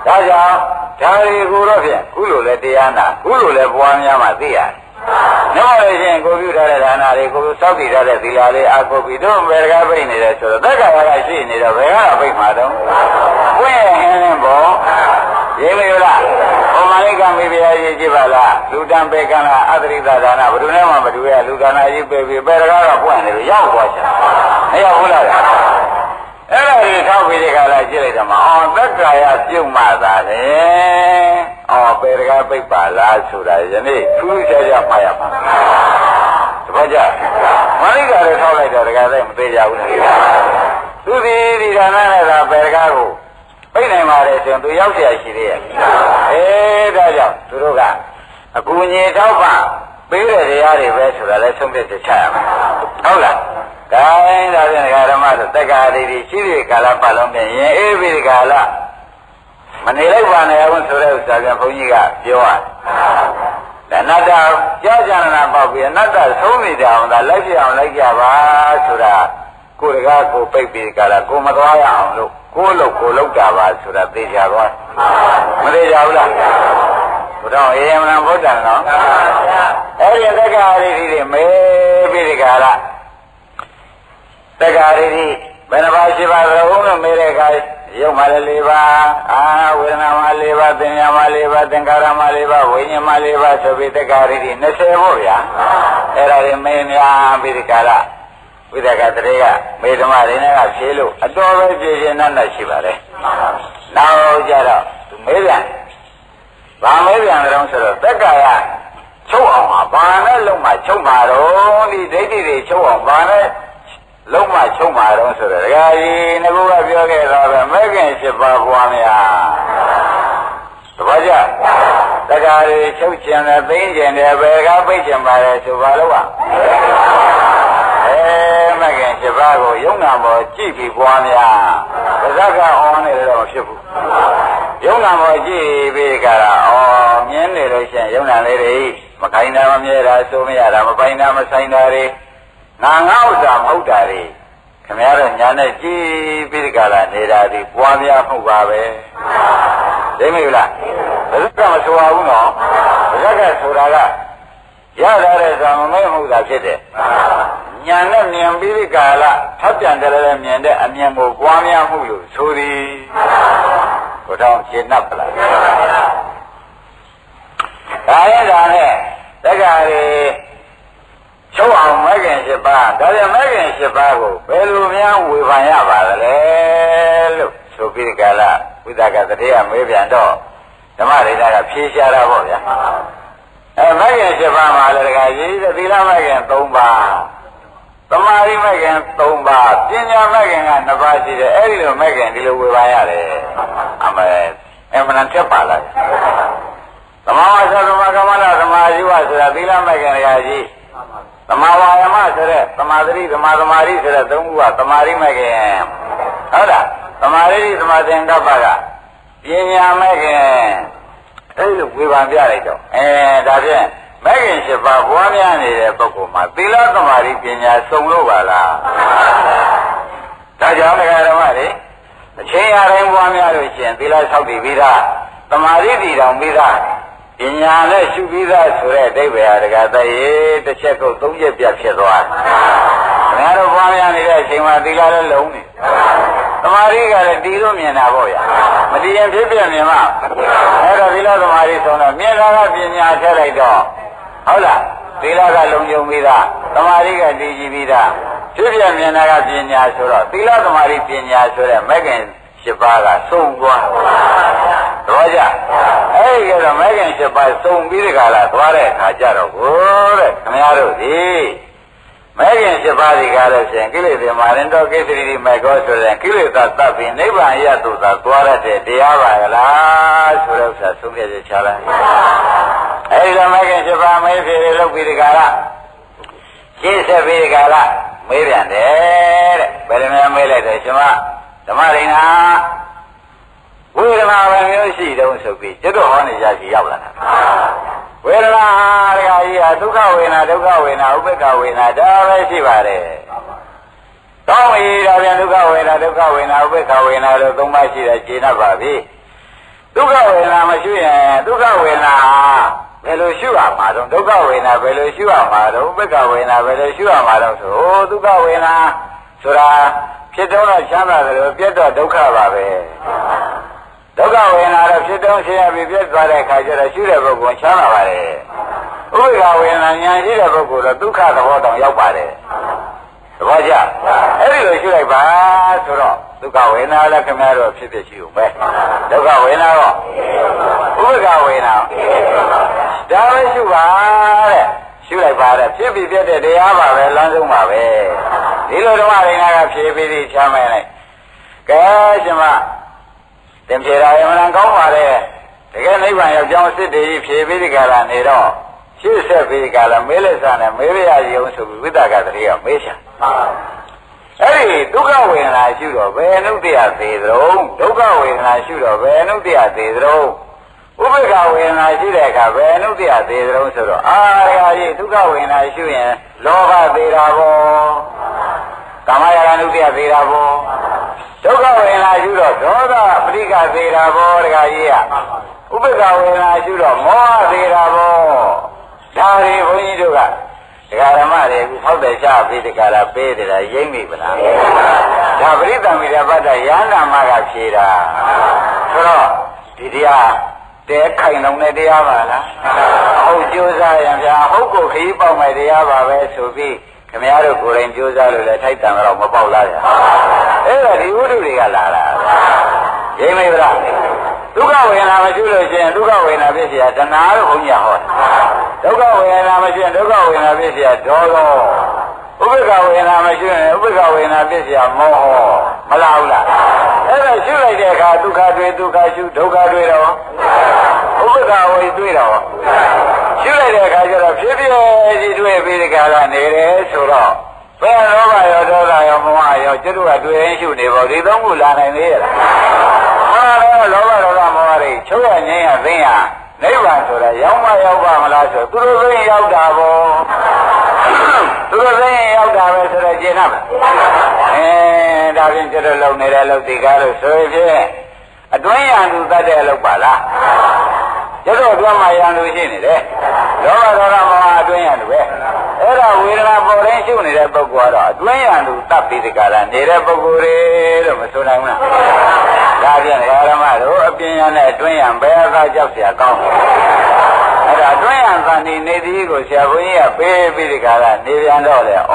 S2: ဒါကြောင့်ဒါတွေကိုတော့ဖြင့်ခုလိုလဲတရားနာခုလိုလဲပွားများမှသိရတယ်နောက်လို့ရှိရင်ကိုပြုထားတဲ့ဒါနာတွေကိုစောင့်တည်ထားတဲ့သီလလေးအကုပ်ပြီးတော့ဘယ်တကားပိတ်နေတယ်ဆိုတော့သက်္ကာရကရှိနေတော့ဘယ်ကတော့ပိတ်မှာတော့ပွင့်ဟင်းလင်းပေါ့ရင်းမရလားဘုမာလိကမေဘုရားကြီးကြည့်ပါလားလူတံပေကံလားအတ္တိသာဒါနဘယ်သူနဲ့မှမတူရလူဒါနကြီးပဲပြီးဘယ်တကားတော့ပွင့်နေလို့ရောက်သွားချင်မရောက်ဘူးလားအဲ့ဒါကြီးထောက်ပြီးဒီကလာကြည့်လိုက်တော့မှသက်္ကာရပြုတ်မှသာလေဘယ်တကားပိတ်ပါလားဆိုတာယနေ့ထူးခြားခြားမှတ်ရပါတပည့်ကြမာလိကလည်းထောက်လိုက်တော့တကားသိမသေးကြဘူးလေသူဒီဒါနနဲ့သာဘယ်တကားကိုပိတ်နိုင်ပါတယ်ဆိုရင်သူရောက်เสียရှိသေးရဲ့ဒါကြောင့်သူတို့ကအကူအညီထောက်ပံ့ပေးတဲ့တရားတွေပဲဆိုတာလဲဆုံးဖြတ်ချက်ချရမယ်ဟုတ်လားဒါရင်ဒါဖြင့်ဓမ္မဆိုတက္ကရာတွေရှိတဲ့ကာလပတ်လုံးပြင်ရင်အေးပြီးဒီကာလမနေလိုက်ပါနဲ့ဘူးဆိုတဲ့ဥစ္စာပြန်ဘုန်းကြီးကပြောရတယ်အနတ္တကြောက်ကြနာပေါက်ပြီးအနတ္တဆုံးနေကြအောင်ဒါလိုက်ပြအောင်လိုက်ကြပါဆိုတာကိုယ်တကားကိုပိတ်ပြီးကာလကိုမသွားရအောင်လို့ကိုယ်လောက်တာပါဆိုတာသိကြသွားမသိကြဘူးလားဘုရားအေယမနဗုဒ္ဓံနော်အဲ့ဒီသက္ကာရိတိတွေမေးပြီးဒီကာလသက္ကာရိတိဘယ်နှပါးရှိပါသလဲလို့မေးတဲ့အခါရုပ်မှလည်း၄ပါးဝေဒနာမှ၄ပါးသင်ညာမှ၄ပါးသင်္ခါရမှ၄ပါးဝိညာဉ်မှ၄ပါးဆိုပြီးသက္ကာရိတိ20ပေါ့ဗျာအဲ့ဒါတွေမေးများပြီးဒီကာလဝိသကတရေကမေဓမ္မတွေနဲ့ကဖြေလို့အတော်ပဲဖြေခြင်းနဲ့ရှိပါလေနောက်ကြတော့သူမေးပြန်ဗာမေးပြန်တယ်ဆိုတော့သက္ကာယချုပ်အောင်ဘာနဲ့လုံးမချုပ်မှာတော့ဒီဒိဋ္ဌိတွေချုပ်အောင်ဘာနဲ့လုံးမချုပ်မှာတော့ဆိုတော့ဒကာကြီးငါကပြောခဲ့တော့ပဲမဲခင်7ပါးပွားများတပည့်ကြသက္ကာတွေချုပ်ခြင်းနဲ့သိကျင်တယ်ဘယ်ကပိတ်ကျင်ပါလဲဆိုပါလို့မကင်7ပါးကိုယုံနာမောကြည့်ပြီးပွားများပါဇက်ကအောင်းနေတယ်တော့မဖြစ်ဘူးယုံနာမောကြည့်ပြီးကြတာမြင်နေလို့ရှိရင်ယုံနာလေးတွေမခိုင်းတာမမြဲတာစိုးမရတာမပိုင်တာမဆိုင်တာတွေငါဥစ္စာမဟုတ်တာတွေခင်ဗျားတို့ညာနဲ့ကြည့်ပြီးကြတာနေတာဒီပွားများမှုပါပဲသိမိလားဘာဇက်ကမဆိုပါဘူးနော်ဘာဇက်ကဆိုတာကရထားတဲ့ဇာမမဲမှုတာဖြစ်တယ်ညာနဲ့မြင်ပြီးကာလထပ်ပြန်တယ်လည်းမြင်တဲ့အမြင်ကိုပွားများမှုလို့ဆိုသည်ဘုရားရှင်း납ပလားဒါရဲ့ဒါနဲ့တက္ကရာချုပ်အောင်မဲခင်7ပါးဒါပြန်မဲခင်7ပါးကိုဘယ်လိုများဝေဖန်ရပါသလဲလို့ဆိုပြီးကာလဝိသကတရေကမေးပြန်တော့ဓမ္မရိဒကဖြေရှားတာပေါ့ဗျာမဲခင်7ပါးမှာလည်းတက္ကရာကြီးသီလမဲခင်3ပါးသမာဓိမဲ့ခင်3ပါးပညာမဲ့ခင်က2ပါးရှိတယ်အဲ့ဒီလိုမဲ့ခင်ဒီလိုဝေဖန်ရတယ်အမနန်ထက်ပါလားသမာဝါစာသမာကမ္မနာသမာဓိဝဆိုတာသီလမဲ့ခင်ရာကြီးသမာဝါယမဆိုတဲ့သမာဓိသမာသမာဓိဆိုတဲ့3ခုကသမာဓိမဲ့ခင်ဟုတ်လားသမာဓိသမာသင်္ကပ္ပကပညာမဲ့ခင်အဲ့လိုဝေဖန်ပြလိုက်တော့ဒါဖြင့်မဲခင်7ပါးပွားများနေတဲ့ပုဂ္ဂိုလ်မှာသီလသမာဓိပညာစုံလို့ပါလားဒါကြောင့်ဓမ္မတွေအချိန်အတိုင်းပွားများလို့ရှိရင်သီလဆောက်တည်ပြီးသားသမာဓိတည်တော်ပြီးသားပညာနဲ့ရှုပြီးသားဆိုတဲ့အဓိပ္ပာယ်ဟာတကယ်တည်းတစ်ချက်ကို3ချက်ပြတ်ဖြစ်သွား ငါတို့ပွားများနေတဲ့အချိန်မှာသီလလည်းလုံးနေသမာဓိကလည်းတည်လို့မြင်တာပေါ့ဗျာမတည်ရင်ဖြစ်ပြမြင်မှာအဲ့တော့သီလသမာဓိဆုံးတော့မြင်တာကပညာထည့်လိုက်တော့ဟုတ်လားသီလကလုံခြုံပြီးသားသမာဓိကတည်ကြည်ပြီးသားဖြစ်ပြမြင်တာကပညာဆိုတော့သီလသမာဓိပညာဆိုတဲ့မဂ္ဂင်7ပါးကစုံသွားတော့ကြအဲ့ဒီကတော့မဂ္ဂင်7ပါးစုံပြီးဒီကလာသွားတဲ့အခါကျတော့ကိုတဲ့ခင်ဗျားတို့ဒီမဂ္ဂင်7ပါးဒီကားလို့ရှိရင်ကိလေသာမာရင်တော့ကိစ္စရီမေကောဆိုတဲ့ကိလေသာတပ်ပြီးနိဗ္ဗာန်ရတုသာသွားရတဲ့တရားပါကလားဆိုတဲ့ဥစ္စာသုံးပြချက်ချလိုက်အဲ့ဒီမဂ္ဂင်7ပါးမေးဖြေလုပ်ပြီးဒီကားလားရှင်းဆက်ပြီးဒီကားလားမေးပြန်တယ်တဲ့ဘယ်လိုများမေးလိုက်တယ်ရှင်မဓမ္မရိနာဝေဒနာပဲမျိုးရှိတုံးဆိုပြီးကျွတ်တော်ဟောနေကြစီရောက်လာတာဝေဒနာတရားကြီးဟာဒုက္ခဝေဒနာဒုက္ခဝေဒနာဥပေက္ခဝေဒနာဒါပဲရှိပါတယ်တောင်းဝေဒါပြန်ဒုက္ခဝေဒနာဒုက္ခဝေဒနာဥပေက္ခဝေဒနာလို့သုံးပါးရှိတယ်ကျေနပ်ပါပြီဒုက္ခဝေဒနာမရှိရင်ဒုက္ခဝေဒနာဘယ်လိုရှုရမှာတော့ဒုက္ခဝေဒနာဘယ်လိုရှုရမှာတော့ဥပေက္ခဝေဒနာဘယ်လိုရှုရမှာတော့ဆိုဒုက္ခဝေဒနာဆိုတာဖြစ်တော့ချမ်းသာတယ်လို့ပြတ်တော့ဒုက္ခပါပဲဒုက္ခဝေဒနာတော့ဖြစ်တော့ဆင်းရဲပြီးပြတ်သွားတဲ့အခါကျတော့ရှုတဲ့ပုဂ္ဂိုလ်ချမ်းသာပါတယ်ဥပေက္ခဝေဒနာဉာဏ်ရှိတဲ့ပုဂ္ဂိုလ်တော့ဒုက္ခသဘောတောင်ရောက်ပါတယ်သဘောကျအဲ့ဒီလိုရှုလိုက်ပါဆိုတော့ဒုက္ခဝေဒနာလည်းခင်ဗျားတို့ဖြစ်ဖြစ်ရှိဦးပဲဒုက္ခဝေဒနာတော့ဥပေက္ခဝေဒနာဒါပဲရှုပါတဲ့ရှုလိုက်ပါတဲ့ဖြစ်ပြီးပြတ်တဲ့တရားပါပဲလမ်းဆုံးပါပဲဒီလိုဓမ္မရိနာကဖြေပြီးချမ်းမယ်လိုက်ကဲရှင်မတင်ဖြေတာရမလားကောင်းပါလေတကယ်နိဗ္ဗာန်ရောက်ကြောင်းစစ်တည်ဖြေပြီးဒီကလာနေတော့ရှေ့ဆက်ပြီးဒီကလာမေးလက်စားနဲ့မေးရရအောင်ဆိုပြီးဝိတ္တကတည်းကမေးချင်အဲ့ဒီဒုက္ခဝေဒနာရှုတော့ဘယ်နုတ္တရသေးသလုံးဒုက္ခဝေဒနာရှုတော့ဘယ်နုတ္တရသေးသလုံးဥပေက္ခဝေဒနာရှိတဲ့အခါဘယ်နုတ္တရသေးသလုံးဆိုတော့အာရကြီးဒုက္ခဝေဒနာရှုရင်လောဘသေးတာပေါ့ကာမရာဂနုတ္တရသေးတာပေါ့ဒုက္ခဝေဒနာရှုတော့ဒေါသပရိက္ခသေးတာပေါ့တခါကြီးကဥပေက္ခဝေဒနာရှုတော့မောဟသေးတာပေါ့ဒါတွေဘုန်းကြီးတို့ကဒကာဓမ္မတွေအခုဖောက်တယ်ချပြီးဒီကလာပေးတယ်လားရိမ့်မိပလားဒါပရိသမိရပတ်တရဟန္တာမကဖြေတာဆိုတော့ဒီတရားတဲခိုင်လုံးတဲ့တရားပါလားဟုတ်ကြိုးစားရင်ဗျာဟုတ်ကိုခရီးပေါက်မယ်တရားပါပဲဆိုပြီးခင်ဗျားတို့ကိုယ်တိုင်ကြိုးစားလို့လည်းထိုက်တန်တော့မပေါက်လားဗျာအဲ့ဒါဒီဝိတုတွေကလာတာရိမ့်မိပလားဒုက္ခဝေဒနာမရှိလို့ရှိရင်ဒုက္ခဝေဒနာဖြစ်เสียတဏှာလို့ဘုန်းကြီးဟောဒုက္ခဝေဒနာမရှိရင်ဒုက္ခဝေဒနာဖြစ်เสียဒေါသဥပေက္ခဝေဒနာမရှိရင်ဥပေက္ခဝေဒနာဖြစ်เสียမောဟမလားဘူးလားအဲ့ဒါရှုလိုက်တဲ့အခါဒုက္ခတွေ့ဒုက္ခရှုဒုက္ခတွေ့တော့ဥပေက္ခဝေတွေ့တော့ရှုလိုက်တဲ့အခါကျတော့ဖြစ်ဖြစ်ကြီးတွေ့ပြီးဒီကလာနေတယ်ဆိုတော့ဘယ်လောဘရောဒေါသရောမောဟရောကျွတ်တို့ကတွေ့ရင်ရှုနေပေါ့ဒီသုံးခုလာနိုင်သေးရဲ့လားလောဘဒေါသမောဟတွေချုပ်ရငြိမ်းရသိရနိဗ္ဗာန်ဆိုတာရောက်မရောက်ပါမလားဆိုသူတို့သိရင်ရောက်တာပေါ့သူတို့သိရင်ရောက်တာပဲဆိုတော့ကျင်납ဒါဖြင့်ကျွတ်လုံနေတဲ့အလုပ်ဒီကားလို့ဆိုရင်အတွင်းရန်သူတတ်တဲ့အလုပ်ပါလားကျွတ်တို့အတွင်းမှာရန်သူရှိနေတယ်လောဘဒေါသမောဟအတွင်းရန်သူပဲအဲ့ဒါဝေဒနာပေါ်တိုင်းရှုနေတဲ့ပုဂ္ဂိုလ်ကတော့အတွင်းရန်သူတတ်ပြီးဒီကားလားနေတဲ့ပုဂ္ဂိုလ်တွေလို့မဆိုနိုင်ဘူးလားဒါဖြင့်ဓမ္မတို့အပြင်ရနဲ့အတွင်းရဘယ်အခါကြောက်เสียကောင်းလဲအဲ့ဒါအတွင်းရသန်နေသည်ကိုဆရာဘုန်းကြီးကပေးပြီးဒီကရာနေပြန်တော့လေဩ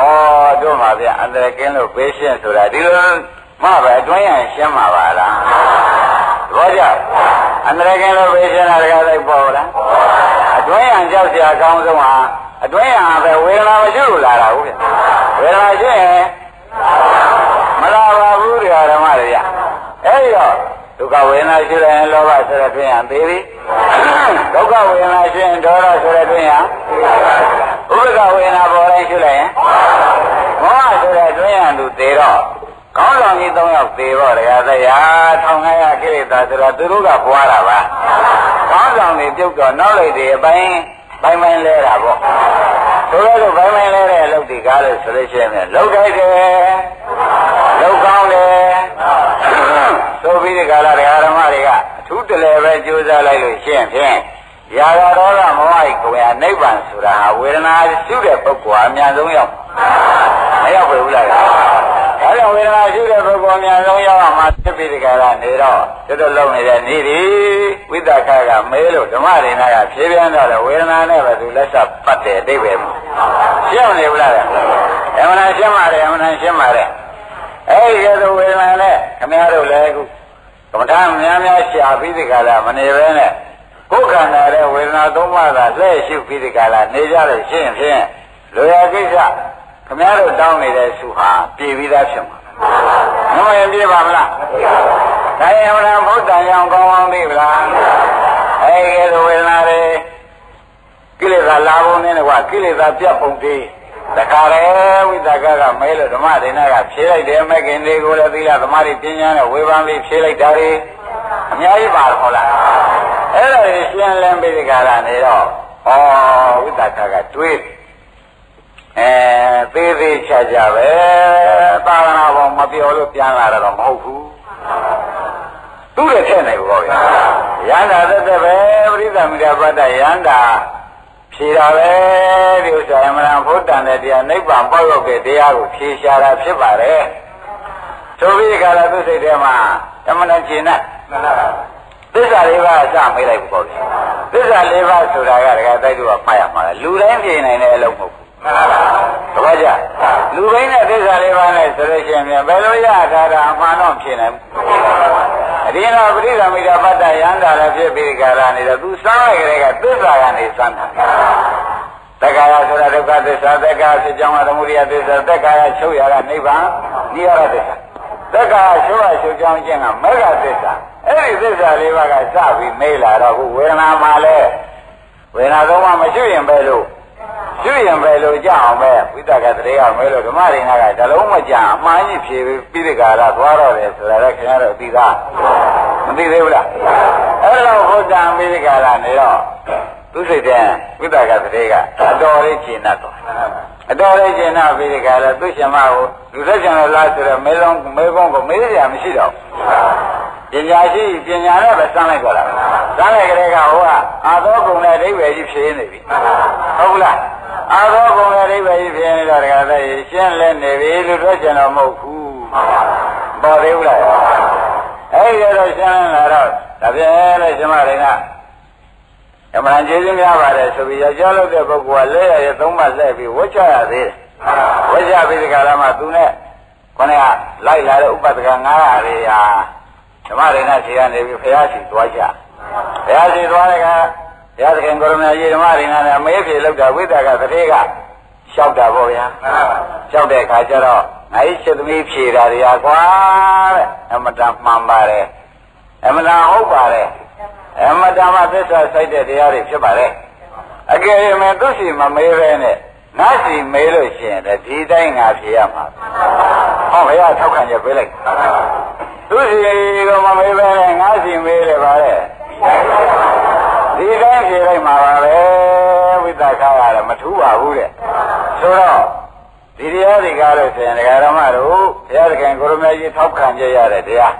S2: တို့မှာဗျအန္တရာယ်ကင်းလို့ပေးရှင်းဆိုတာဒီလိုမှပဲအတွင်းရရှင်းမှာပါလားသဘောကျအန္တရာယ်ကင်းလို့ပေးရှင်းတာတကယ်လိုက်ပေါ်လားအတွင်းရကြောက်เสียကောင်းဆုံးဟာအတွင်းရပဲဝေဒနာမရှိလို့လာတာဟုတ်ဗျဝေဒနာရှိရင်မလာပါဘူးဓမ္မတွေရအဲ့ဒီတော့ဒုက္ခဝေဒနာရှိရင်လောဘဆိုတဲ့တွင်ရသေးပြီဒုက္ခဝေဒနာရှိရင်ဒေါသဆိုတဲ့တွင်ရဥပ္ပခဝေဒနာပေါ်တိုင်းရှိလိုက်ရင်မောဟဆိုတဲ့တွင်ရသူသေတော့ကောင်းဆောင်ကြီး၃ယောက်သေတော့တရားတရား1500ကိလေသာဆိုတော့သူတို့ကပွားတာပါကောင်းဆောင်တွေပြုတ်တော့နောက်လိုက်တွေအပိုင်းပိုင်းလဲတာပေါ့ဆိုတော့ပိုင်းလဲတဲ့အလုပ်ဒီကားလို့ဆိုလို့ရှိရင်လောက်တိုက်တယ်လောက်ကောင်းတယ်ဆိုပြီးဒီကာလတရားဓမ္မတွေကအထူးတလဲပဲကြိုးစားလိုက်လို့ရှင်းဖြင့်ရာဂဒေါသမောဟကိုယ်ဟာနိဗ္ဗာန်ဆိုတာဟာဝေဒနာရှုတဲ့ပုဂ္ဂိုလ်အများဆုံးရောက်နိ ရောက်ပြီဘူးလားဒါကြောင့်ဝေဒနာရှိတဲ့ပုဂ္ဂိုလ်အများဆုံးရောက်မှဖြစ်ပြီးဒီကရနေတော့တို့လုံးနေတဲ့နေ့ဒီဝိသခကမဲလို့ဓမ္မရိနာကဖြည်းဖြည်းတော့ဝေဒနာနဲ့ပဲသူလက်ဆက်ပတ်တယ်အတိတ်ပဲရှင်းမနေဘူးလားအမှန်ရှင်းပါတယ်အမှန်ရှင်းပါတယ်အဲ့ဒီကဲဆိုဝေဒနာနဲ့ခင်ဗျားတို့လည်းအခုကမ္မထာများများရှာပြီးဒီကရမနေပဲနဲ့ကိုယ်ခန္ဓာရဲ့ဝေဒနာသုံးပါးသာလှည့်ရှုပြီးဒီကရနေကြလို့ရှင်းဖြင့်လိုရာကိစ္စခင်ဗျားတို့တောင်းနေတဲ့စုဟာပြည်ပြီးသားဖြစ်မှာမမရင်ပြေပါမလားဒါရင်အမှန်ဘုဒ္ဓံရောင်ကောင်းကောင်းသိပလားအဲဒီကဲဆိုဝေဒနာတွေကိလေသာလာပုံနဲ့ကွာကိလေသာပြတ်ပုံတည်းတခါလေဝိသကကမဲလို့ဓမ္မဒိနာကဖြေးလိုက်တယ်မဲ့ခင်တွေကိုလည်းသီလသမာဓိပညာနဲ့ဝေဘာပြီးဖြေးလိုက်တာတွေအများကြီးပါဟုတ်လားအဲ့ဒါကိုရှင်းလင်းပြီးဒီကရနေတော့ဩဝိသကကတွေးသေးသေးချာချာပဲသာသနာပေါ်မပြောလို့ပြန်လာတော့မဟုတ်ဘူးသူ့ရဲ့ထက်နေပေါ့ဗျာရန္တာသက်သက်ပဲပရိသမီရပတ္တရန္တာဖြေတာပဲဒီဥစ္စာအမှန်ဘုဒ္ဓံတဲ့တရားနိဗ္ဗာန်ပေါရောက်တဲ့တရားကိုဖြေရှာတာဖြစ်ပါတယ်ဆိုပြီးကြလားသူစိတ်ထဲမှာတမန်တော်ရှင်းနဲ့သစ္စာလေးပါးအစမေးလိုက်ဘူးပေါ့ဗျာသစ္စာလေးပါးဆိုတာကတကယ်တိုက်တော့ဖတ်ရမှာလူတိုင်းဖြေနိုင်တဲ့အလုပ်မဟုတ်ဘူးတပည့်ကြလူဘိန်းနဲ့သစ္စာလေးပါးနဲ့ဆိုလို့ရှိရင်ဘယ်လိုရထားတာအမှန်တော့ဖြစ်နိုင်အဒီနာပရိသမီရပတ္တယန္တာလည်းဖြစ်ပြီးကြရနေတော့သူစမ်းလိုက်ကြတဲ့ကသစ္စာကနေစမ်းတာတက္ကာယဆိုတာဒုက္ခသစ္စာတက္ကာဖြစ်ကြောင်းကသမုဒိယသစ္စာတက္ကာယချုပ်ရတာနိဗ္ဗာန်နိရောဓသစ္စာတက္ကာယချုပ်ကြောင်းခြင်းကမေဃသစ္စာအဲ့ဒီသစ္စာလေးပါးကစပြီးမေးလာတော့ခုဝေဒနာမှာလဲဝေဒနာသုံးပါးမရှိရင်ပဲလို့ကျွရင်ပဲလို့ကြအောင်ပဲဝိတကတရေကမဲလို့ဓမ္မရိနာကဒါလုံးမကြအမှားကြီးဖြေပြီးဒီကရသွားတော့တယ်ဆိုတာလည်းခင်ဗျားတို့သိသားမသိသေးဘူးလားအဲ့တော့ဘုဒ္ဓံပြီးဒီကရနေတော့သူစိတ်တဲ့ဝိတကတရေကအတော်လေးရှင်းတတ်တော့အတော်လေးရှင်းတတ်ပြီးဒီကရသူရှင်မကိုလူသက်ချင်လို့လားဆိုတော့မဲကုန်းကိုမေးရမရှိတော့ပညာရှိပညာနဲ့ပဲစမ်းလိုက်တော့လားစမ်းလိုက်ကြတဲ့ကဟိုကအာသောကုံနဲ့အဓိပ္ပာယ်ကြီးဖြေနေပြီဟုတ်လားအာသောကုံရဲ့အိဗယ်ကြီးဖြစ်နေတော့တခါတည်းရှင်းလဲနေပြီလူတွေ့ကျင်တော့မဟုတ်ဘူးပေါ်သေးဘူးလားအဲ့ဒီတော့ရှင်းလာတော့ဒါပြန်လဲရှင်မရိန်ကအမှန်ကျေးဇူးများပါတယ်ဆိုပြီးကြောက်လို့တဲ့ပုဂ္ဂိုလ်ကလဲရသုံးမှလှည့်ပြီးဝှက်ချရသေးတယ်ဝှက်ချပြီးဒီကရမှာသူနဲ့ခொနဲ့ကလိုက်လာတဲ့ဥပဒက900တွေဟာဓမ္မရိန်ကခြေကနေပြီးဖျားစီသွားကြဖျားစီသွားတဲ့ကဘုရားသခင်ကိုရမကြီးဓမ္မရိနာနဲ့အမေးဖြေလောက်တာဝိသကသတိကလျှောက်တာပေါ့ဗျာလျှောက်တဲ့အခါကျတော့ငါ့ချစ်သမီးဖြေတာတွေဟာကွာတဲ့အမတန်မှန်ပါတယ်အမတန်ဟုတ်ပါတယ်အမတန်မှသစ္စာစိုက်တဲ့တရားတွေဖြစ်ပါတယ်အကယ်၍သူစီမမေးပဲနဲ့ငါစီမေးလို့ရှိရင်ဒီတိုင်းငါဖြေရမှာဟောဘုရားထောက်ခံချက်ပေးလိုက်သူစီကမမေးပဲနဲ့ငါစီမေးတယ်ပါလေဒီတိုင်းဖြေလိုက်မှာပါပဲဝိသကရတယ်မထူးပါဘူးတဲ့ဆိုတော့ဒီတရားတွေကားလို့ဆိုရင်ဒကာရမတို့ဘုရားသခင်ကိုရမကြီးထောက်ခံကြရတဲ့တရား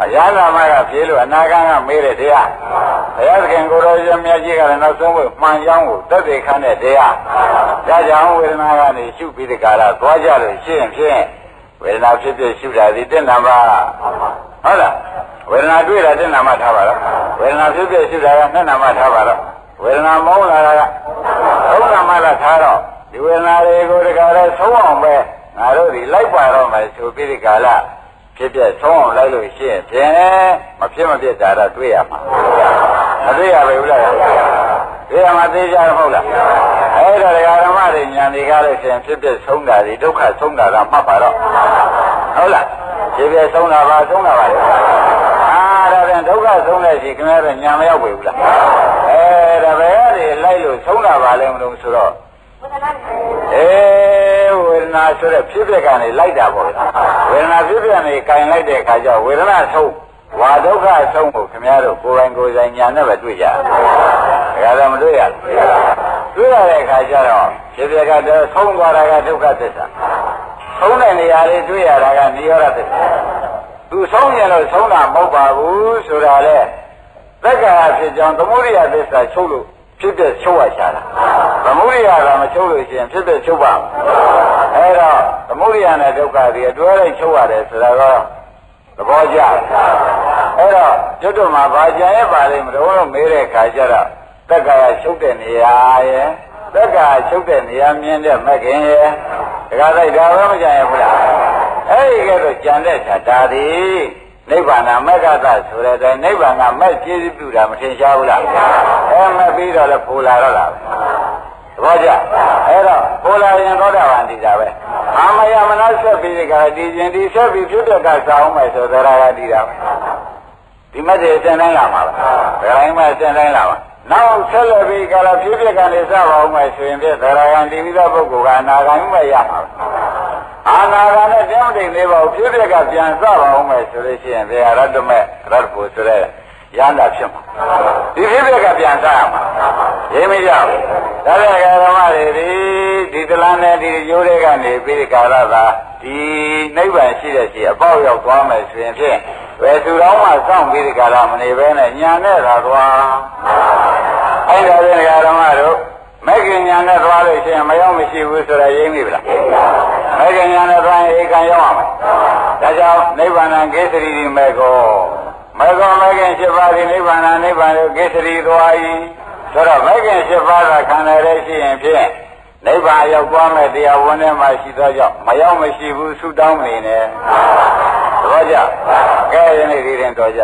S2: အရာဂမကဖြေလို့အနာဂံကမေးတဲ့တရားဘုရားသခင်ကိုရမကြီးကလည်းနောက်ဆုံးဖို့မှန်ကြောင်းကိုသက်သေခံတဲ့တရားဒါကြောင့်ဝေဒနာကနေရှုပြီးဒီကာလသွားကြလို့ရှင်းဖြင့်ဝေဒနာဖြစ်ဖြစ်ရှုတာဒီတဏ္ဍပါဟုတ်လားဝေဒနာတွေ့တာတဏ္ဍာမထားပါတော့ဝေဒနာဖြစ်ဖြစ်ရှိတာကနှစ်နာမထားပါတော့ဝေဒနာမောင်းလာတာကသုံးနာမလာထားတော့ဒီဝေဒနာတွေကိုတခါလဲဆုံးအောင်ပဲငါတို့ဒီလိုက်ပါတော့မယ်ဆိုပြီးဒီကာလဖြစ်ဖြစ်ဆုံးအောင်လိုက်လို့ရှိရင်ဖြင့်မဖြစ်မဖြစ်တာတော့တွေ့ရမှာမတွေ့ရဘူးလားတွေ့ရမှာသိကြရမဟုတ်လားအဲ့ဒါဒကာဓမ္မတွေဉာဏ်တွေကလည်းရှင်ဖြစ်ဖြစ်ဆုံးတာဒီဒုက္ခဆုံးတာကမှတ်ပါတော့ဟုတ်လားဖြစ်ဖြစ်ဆုံးတာပါဆုံးတာပါလေဒါပြန်ဒုက္ခဆုံးတဲ့ရှိခင်ဗျားတို့ညာမရောက်ပြီဘူးလားဒါပဲလေလိုက်လို့ဆုံးတာပါလဲမလို့ဆိုတော့ဝေဒနာဆိုတဲ့ဖြစ်ဖြစ်ကနေလိုက်တာပေါ့ဝေဒနာဖြစ်ဖြစ်ကနေကင်လိုက်တဲ့အခါကျဝေဒနာဆုံးဝါဒုက္ခဆုံးကိုခင်ဗျားတို့ကိုယ်ပိုင်ကိုယ်ဆိုင်ညာနဲ့ပဲတွေ့ကြတယ်ဒါကလည်းမတွေ့ရဘူးတွေ့ရတဲ့အခါကျတော့ဖြစ်ဖြစ်ကတော့ဆုံးသွားတာကဒုက္ခသစ္စာဆုံးတဲ့နေရာလေးတွေ့ရတာကနိရောဓသစ္စာသူဆုံးရင်လို့ဆုံးတာမဟုတ်ပါဘူးဆိုတာလေသက္ကာဖြစ်ကြောင်းသမုဒိယသစ္စာချုပ်လို့ဖြစ်တဲ့ချုပ်ရချတာ သမုဒိယကမချုပ်လို့ရှိရင်ဖြစ်ဖြစ်ချုပ်ပါအဲ့တော့သမုဒိယနဲ့ဒုက္ခဒီအတွဲလိုက်ချုပ်ရတယ်ဆိုတာတော့သဘောကျအဲ့တော့ကျွတ်တို့မှာဘာကြံရပါလိမ့်မလို့မေးတဲ့ခါကျတော့တက္ကရာချုပ်တဲ့နေရာရဲ့တက္ကရာချုပ်တဲ့နေရာမြင်တဲ့မကင်ရဲ့တခါလိုက်ဒါပဲမကြံရဘူးလားအဲ့ဒီကဲတော့ကြံတဲ့ဓာတာဒီနိဗ္ဗာန်မက္ခတဆိုတဲ့တိုင်နိဗ္ဗာန်ကမဲ့ကျေးဇူးပြုတာမထင်ရှားဘူးလားအဲမဲ့ပြီးတော့လည်းပိုလာတော့တာပဲသဘောကျအဲ့တော့ပိုလာရင်သောတာပန်တည်တာပဲအာမယမနာဆက်ပြီးဒီကတည်ခြင်းဒီဆက်ပြီးပြုတဲ့ကစားအောင်မယ်ဆိုသရဂတည်တာပဲဒီမဲ့တွေအစဉ်တိုင်းလာမှာပဲဘယ်တိုင်းမှအစဉ်တိုင်းလာမှာနောက်ဆက်လက်ပြီးကလာဖြည့်ပြက်ကနေစပါအောင်မယ်ဆိုရင်ပြသရဂံဒီဝိသပုဂ္ဂိုလ်ကအနာဂံပဲရမှာအာနာဂံနဲ့တောင်းတိတ်လေးပါဖြည့်ပြက်ကပြန်စပါအောင်မယ်ဆိုလို့ရှိရင်ဘေရတ္တမေရတ္တဖို့ဆိုတဲ့ရဟန္တာဖြစ်မှာဒီဖြည့်ပြက်ကပြန်စရမှာရေးမကြဘူးဒါလည်းဓမ္မတွေဒီတလန်းနဲ့ဒီရိုးတွေကနေပြီးကာရသာဒီနိဗ္ဗာန်ရှိတဲ့ရှိအပေါက်ရောက်သွားမယ်ဆိုရင်ဖြင့်ဘယ်သူတော်မှစောင့်ပြီးကာရမနေဘဲနဲ့ညာနဲ့သာသွားအဲ့ဒါလည်းဓမ္မတို့မဂ္ဂင်ညာနဲ့သွားလို့ရှိရင်မရောက်မရှိဘူးဆိုတာရင်းပြီလားမဂ္ဂင်ညာနဲ့သွားရင်ဧကံရောက်ရမယ်ဒါကြောင့်နိဗ္ဗာန်ကိစ္စရီဒီမေကောမဂ္ဂင်7ပါးဒီနိဗ္ဗာန်နိဗ္ဗာန်ကိုကိစ္စရီသွား၏ဆိုတော့မဂ္ဂင်7ပါးကခန္ဓာရဲ့ရှိရင်ဖြင့်နိဗ္ဗာန်ရောက်သွားမဲ့တရားဝန်ထဲမှာရှိသောကြောင့်မရောက်မရှိဘူးဆုတောင်းနေတယ်သဘောကျကဲယနေ့ဒီရင်တော်ကြ